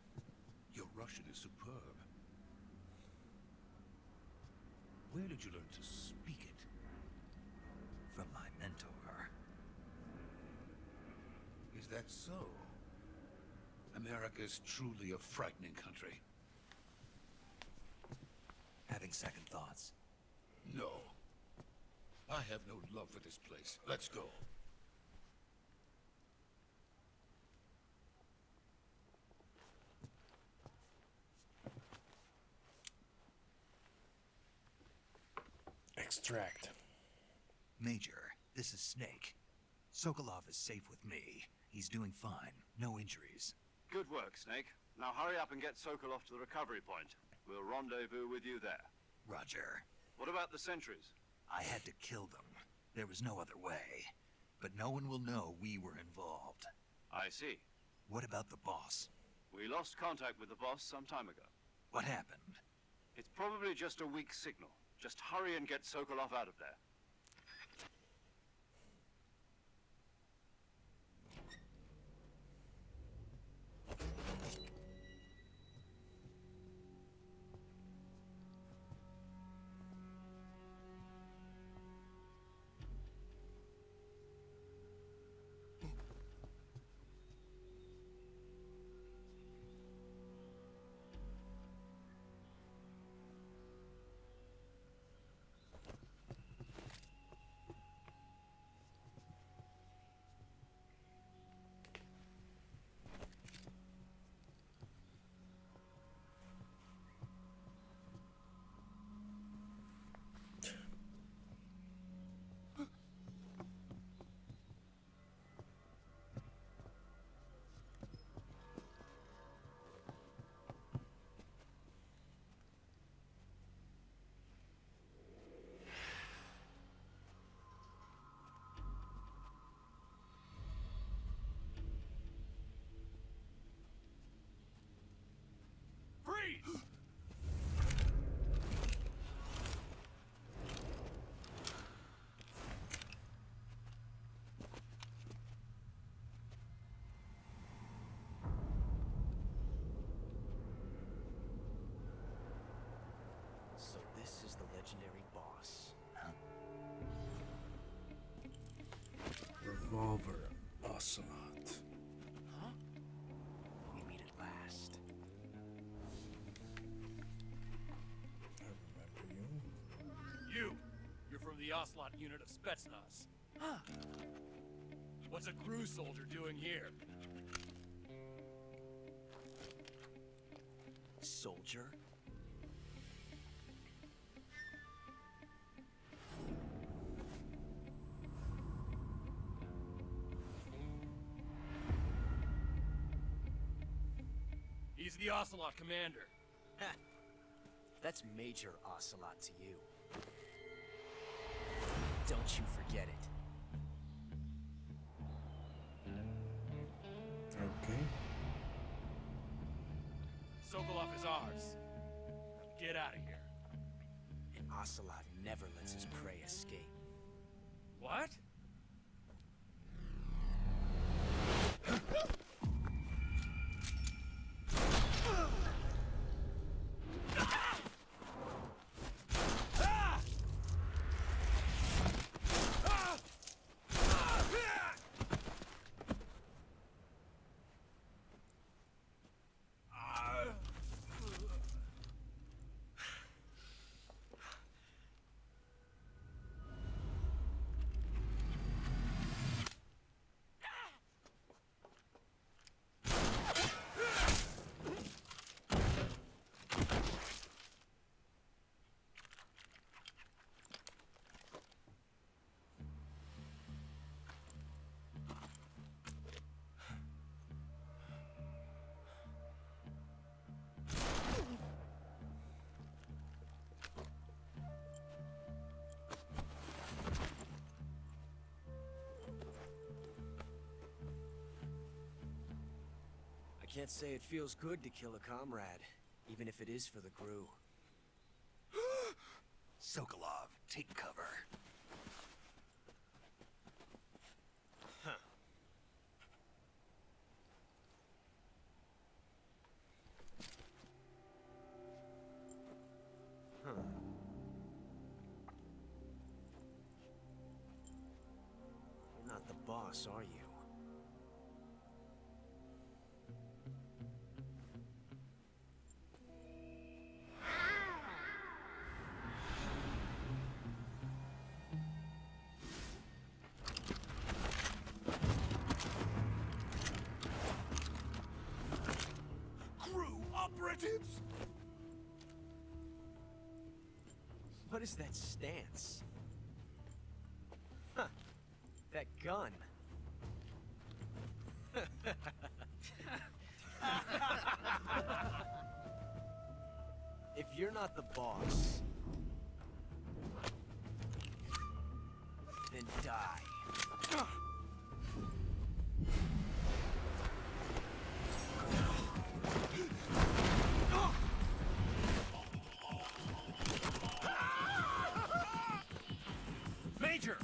your Russian is superb. Where did you learn to speak it? From my mentor. Is that so? America is truly a frightening country. Having second thoughts. No. I have no love for this place. Let's go. Extract. Major, this is Snake. Sokolov is safe with me. He's doing fine. No injuries. Good work, Snake. Now hurry up and get Sokolov to the recovery point. We'll rendezvous with you there. Roger. What about the sentries? I had to kill them. There was no other way. But no one will know we were involved. I see. What about the boss? We lost contact with the boss some time ago. What happened? It's probably just a weak signal. Just hurry and get Sokolov out of there. Freeze! So this is the legendary boss. Revolver. Ocelot. Huh? We meet at last. I remember you. You're from the Ocelot unit of Spetsnaz. Huh. What's a crew soldier doing here? Soldier? He's the Ocelot commander. Ha! That's Major Ocelot to you. Don't you forget it. Okay. Sokolov is ours. Now get out of here. And Ocelot never lets his prey escape. What? I can't say it feels good to kill a comrade, even if it is for the crew. Sokolov, take cover. Huh. Huh. You're not the boss, are you? Crew operatives? What is that stance? Huh. That gun. If you're not the boss, then die. Major!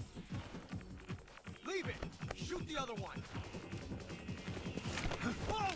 Leave it! Shoot the other one! Whoa!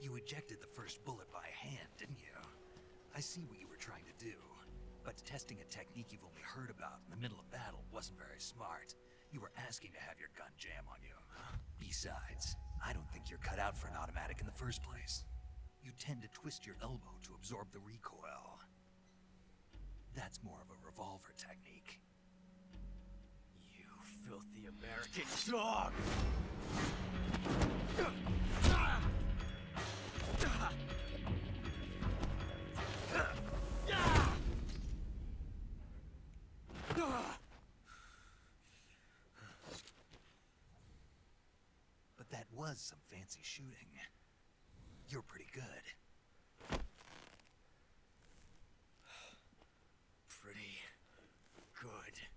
You ejected the first bullet by hand, didn't you? I see what you were trying to do. But testing a technique you've only heard about in the middle of battle wasn't very smart. You were asking to have your gun jam on you. Besides, I don't think you're cut out for an automatic in the first place. You tend to twist your elbow to absorb the recoil. That's more of a revolver technique. You filthy American dog! But that was some fancy shooting. You're pretty good. Pretty good.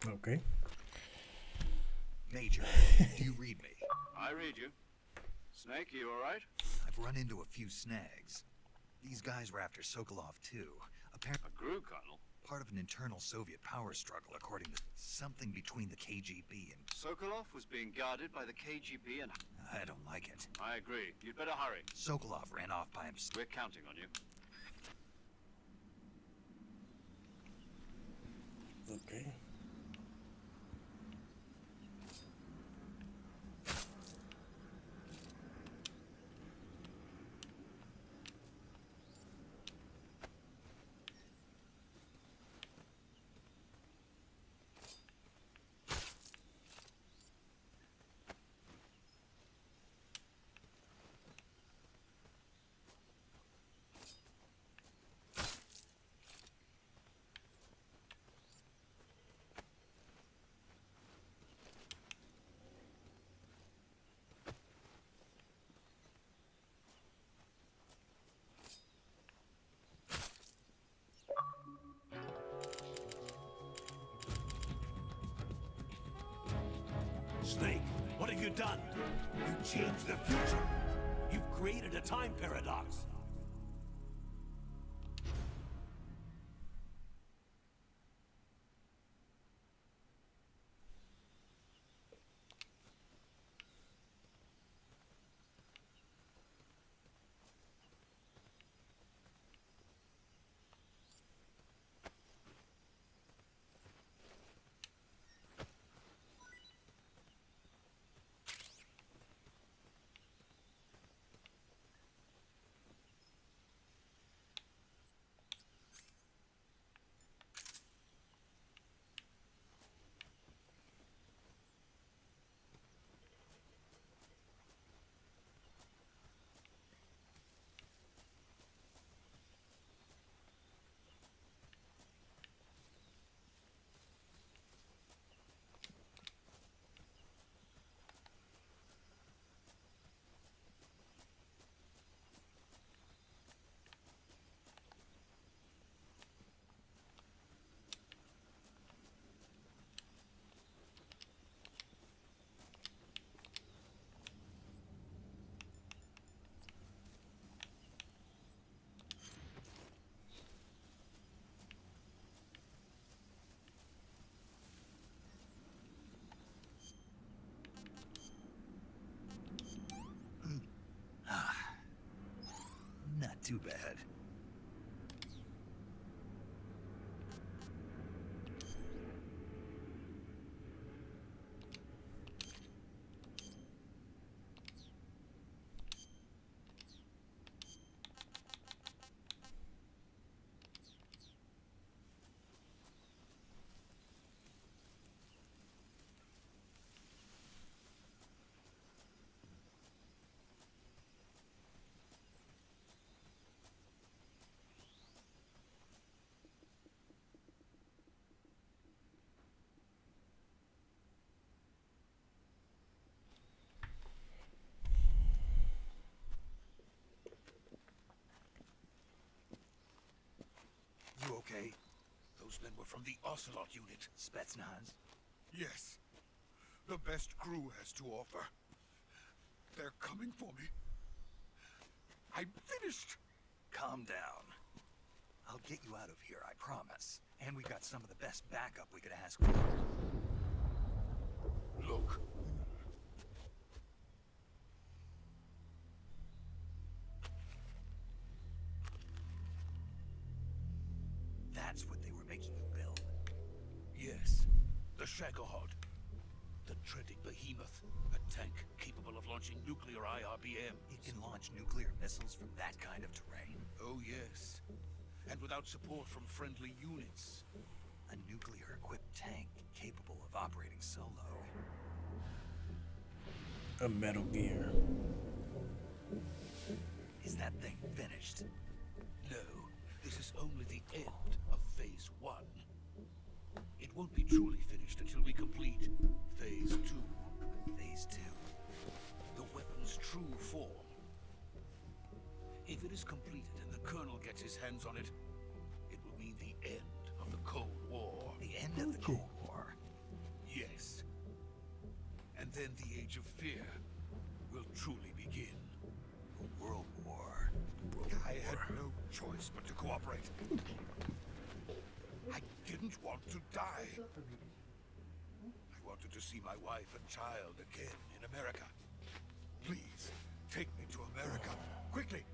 Okay. Major, do you read me? I read you. Snake, you alright? I've run into a few snags. These guys were after Sokolov too. Apparently A GRU colonel? part of an internal Soviet power struggle, according to something between the KGB and... Sokolov was being guarded by the KGB and... I don't like it. I agree. You'd better hurry. Sokolov ran off by himself. We're counting on you. Okay. Snake, what have you done? You changed the future. You've created a time paradox. too bad. You okay? Those men were from the Ocelot unit. Spetsnaz? Yes. The best crew has to offer. They're coming for me. I'm finished. Calm down. I'll get you out of here, I promise. And we've got some of the best backup we could ask for. Look. That's what they were making you build. Yes. The Shagohod. The dreaded behemoth. A tank capable of launching nuclear IRBM. It can launch nuclear missiles from that kind of terrain? Oh, yes. And without support from friendly units. A nuclear-equipped tank capable of operating solo. A Metal Gear. Is that thing finished? No. This is only the end of Phase 1. It won't be truly finished until we complete Phase 2. Phase 2? The weapon's true form. If it is completed and the Colonel gets his hands on it, it will mean the end of the Cold War. The end of the Cold War? Yes. And then the Age of Fear will truly begin. A world war. I had no choice but to cooperate. I didn't want to die. I wanted to see my wife and child again in America. Please, take me to America, quickly.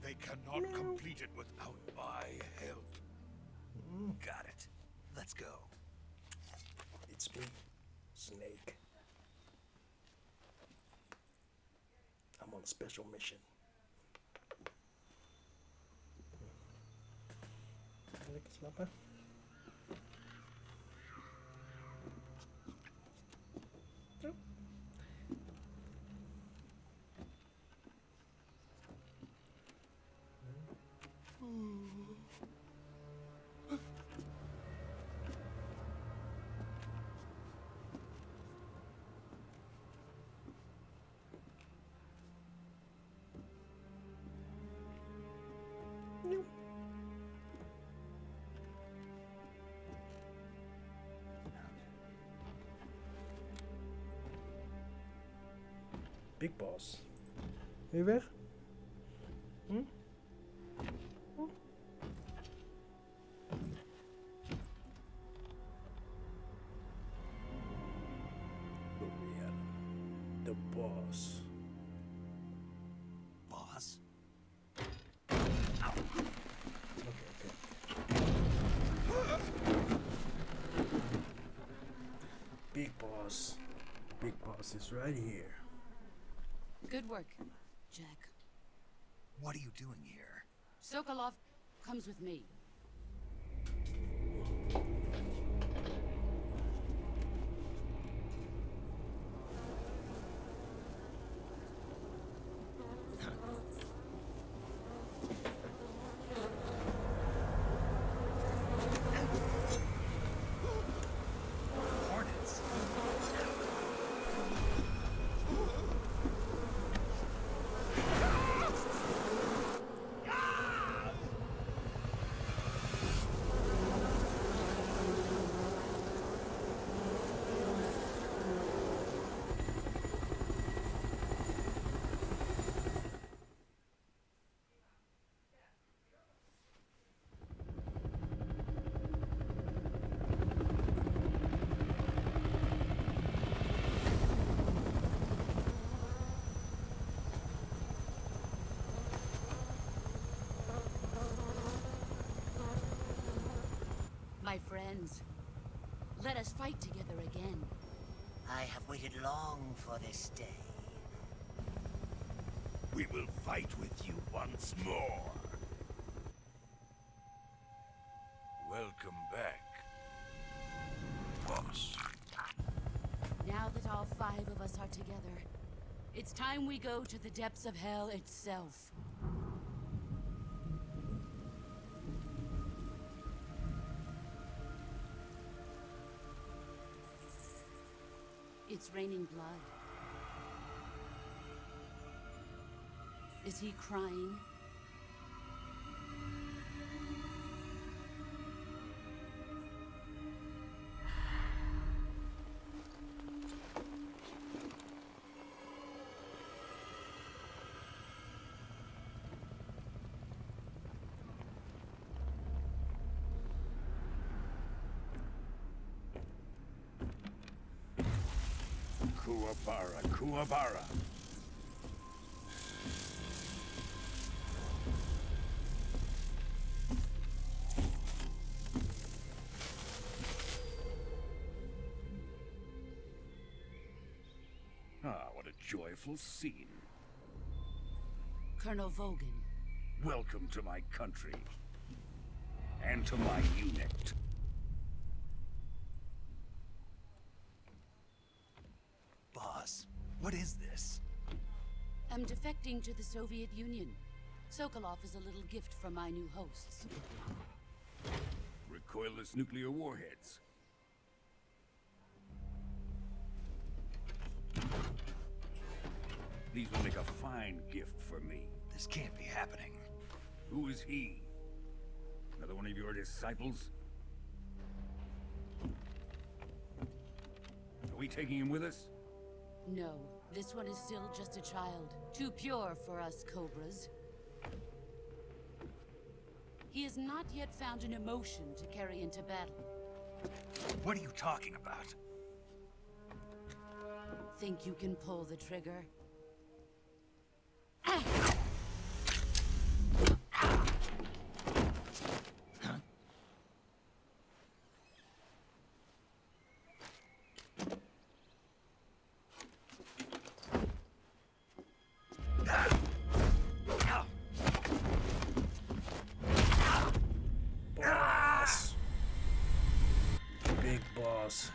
They cannot complete it without my help. Got it. Let's go. It's me, Snake. I'm on a special mission. Lekker slapen. Big Boss. Ben je weg? Hm? Hm? Ja, de boss. Boss? Okay. Big Boss. Big Boss is right here. Good work, Jack. What are you doing here? Sokolov comes with me. Hornets? ends. Let us fight together again. I have waited long for this day. We will fight with you once more. Welcome back, boss. Now that all 5 of us are together, it's time we go to the depths of hell itself. It's raining blood. Is he crying? Kuwabara, Kuwabara. Ah, what a joyful scene. Colonel Vogan. Welcome to my country. And to my unit. Boss, what is this? I'm defecting to the Soviet Union. Sokolov is a little gift from my new hosts. Recoilless nuclear warheads. These will make a fine gift for me. This can't be happening. Who is he? Another one of your disciples? Are we taking him with us? No, this one is still just a child. Too pure for us Cobras. He has not yet found an emotion to carry into battle. What are you talking about? Think you can pull the trigger? Boss. Big boss.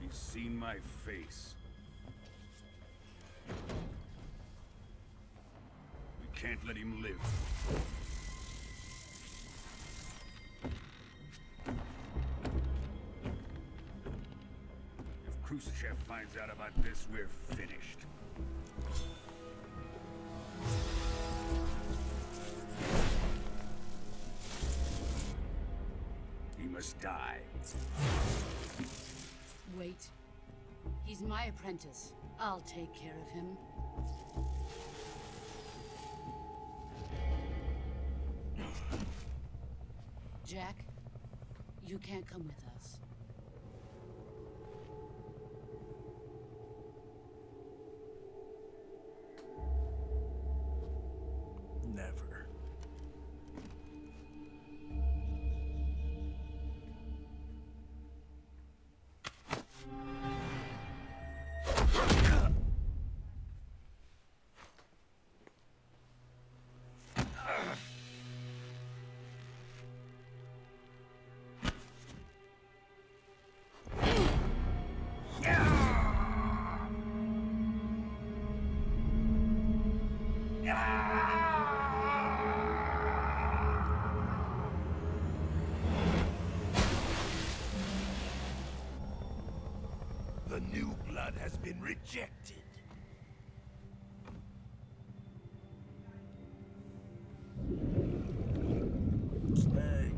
He's seen my face. We can't let him live. If Khrushchev finds out about this, we're finished. He must die. Wait. He's my apprentice. I'll take care of him. Jack, you can't come with us. Never. The new blood has been rejected. Snake.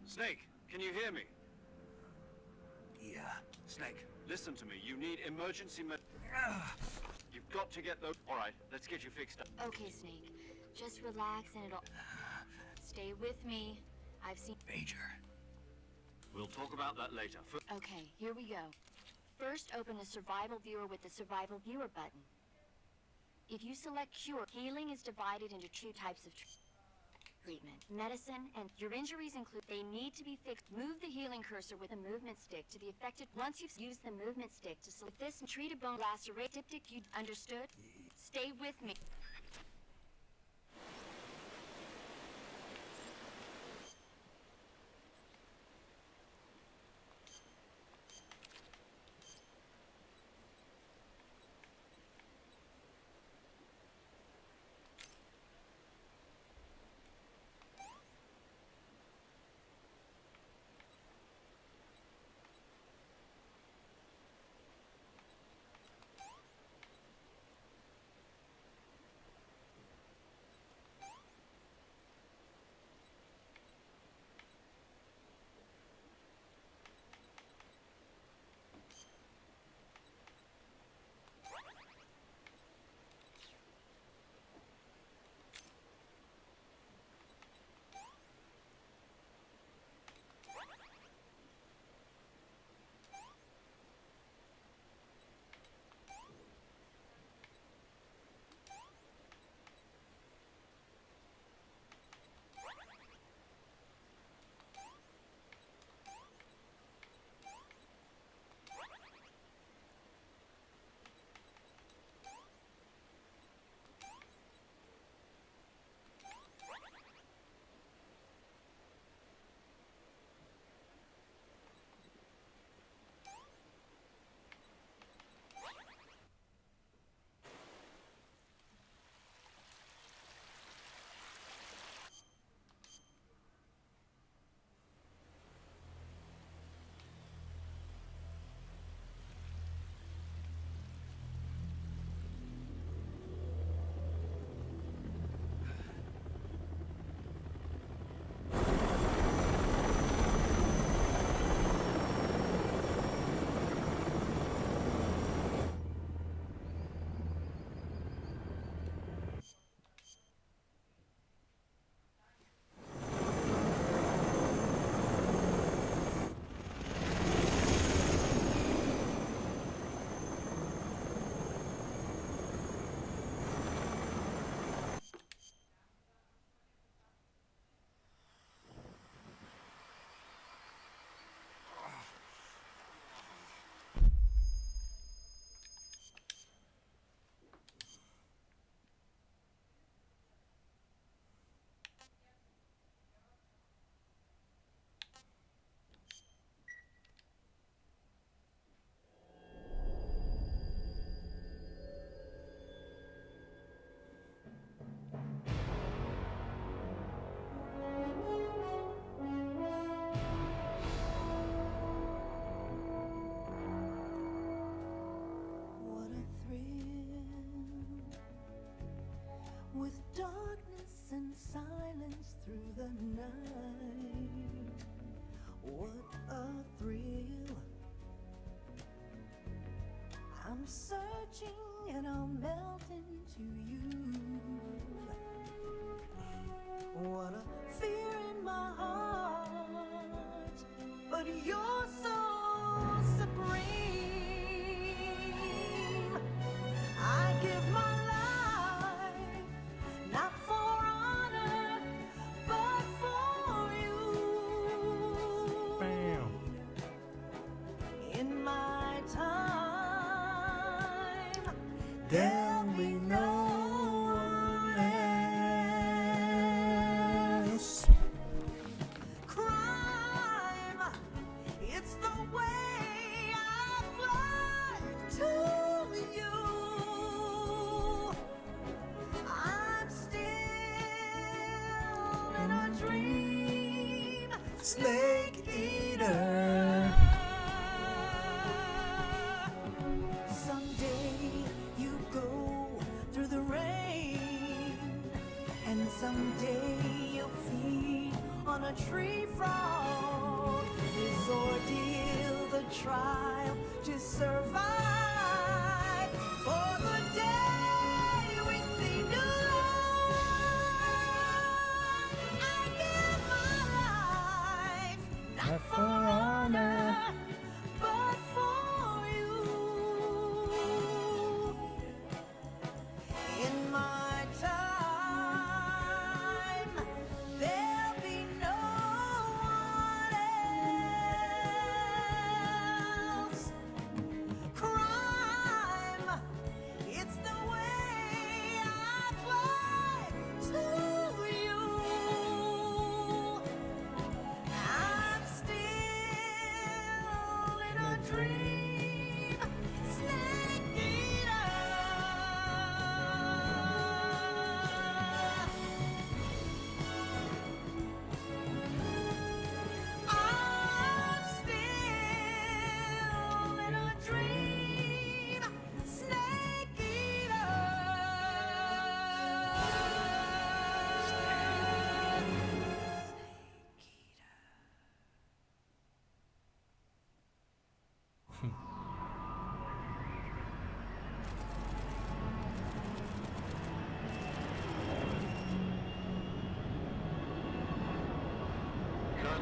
Snake, can you hear me? Yeah. Snake, listen to me. You need emergency med... You've got to get those. All right, let's get you fixed up. Okay, Snake. Just relax and it'll... Stay with me. I've seen... Major. We'll talk about that later. Okay, here we go. First, open the survival viewer with the survival viewer button. If you select cure, healing is divided into two types of treatment. Medicine, and your injuries include... They need to be fixed. Move the healing cursor with a movement stick to the affected... Once you've used the movement stick to select this, treat a bone lacerate. You understood? Stay with me. darkness and silence through the night. What a thrill. I'm searching and I'll melt into you. What a fear in my heart, but you're so supreme. I give my life, not for honor, but for you. Bam. In my time, there'll be no one else. Crime, it's the way I fly to you. I'm still in a dream, snake eater. Someday you go through the rain, and someday you'll feed on a tree frog. This ordeal, the trial to survive for the day.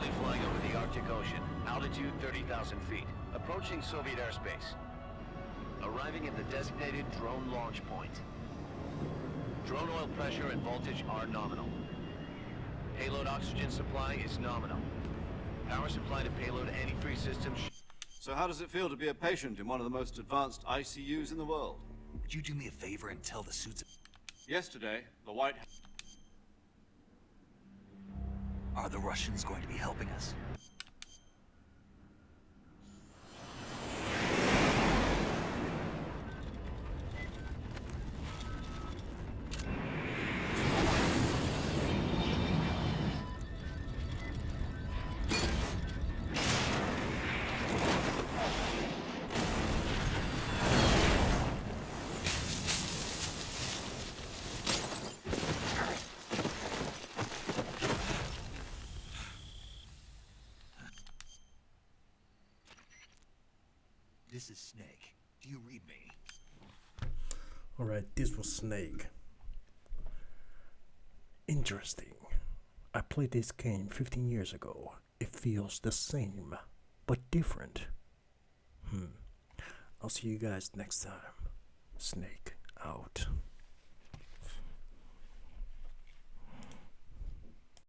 Currently flying over the Arctic Ocean. Altitude 30,000 feet. Approaching Soviet airspace. Arriving at the designated drone launch point. Drone oil pressure and voltage are nominal. Payload oxygen supply is nominal. Power supply to payload anti-3 systems. So how does it feel to be a patient in one of the most advanced ICUs in the world? Would you do me a favor and tell the suits... Yesterday, the White House... Are the Russians going to be helping us? This is Snake. Do you read me? Alright, this was Snake. Interesting. I played this game 15 years ago. It feels the same, but different. I'll see you guys next time. Snake out.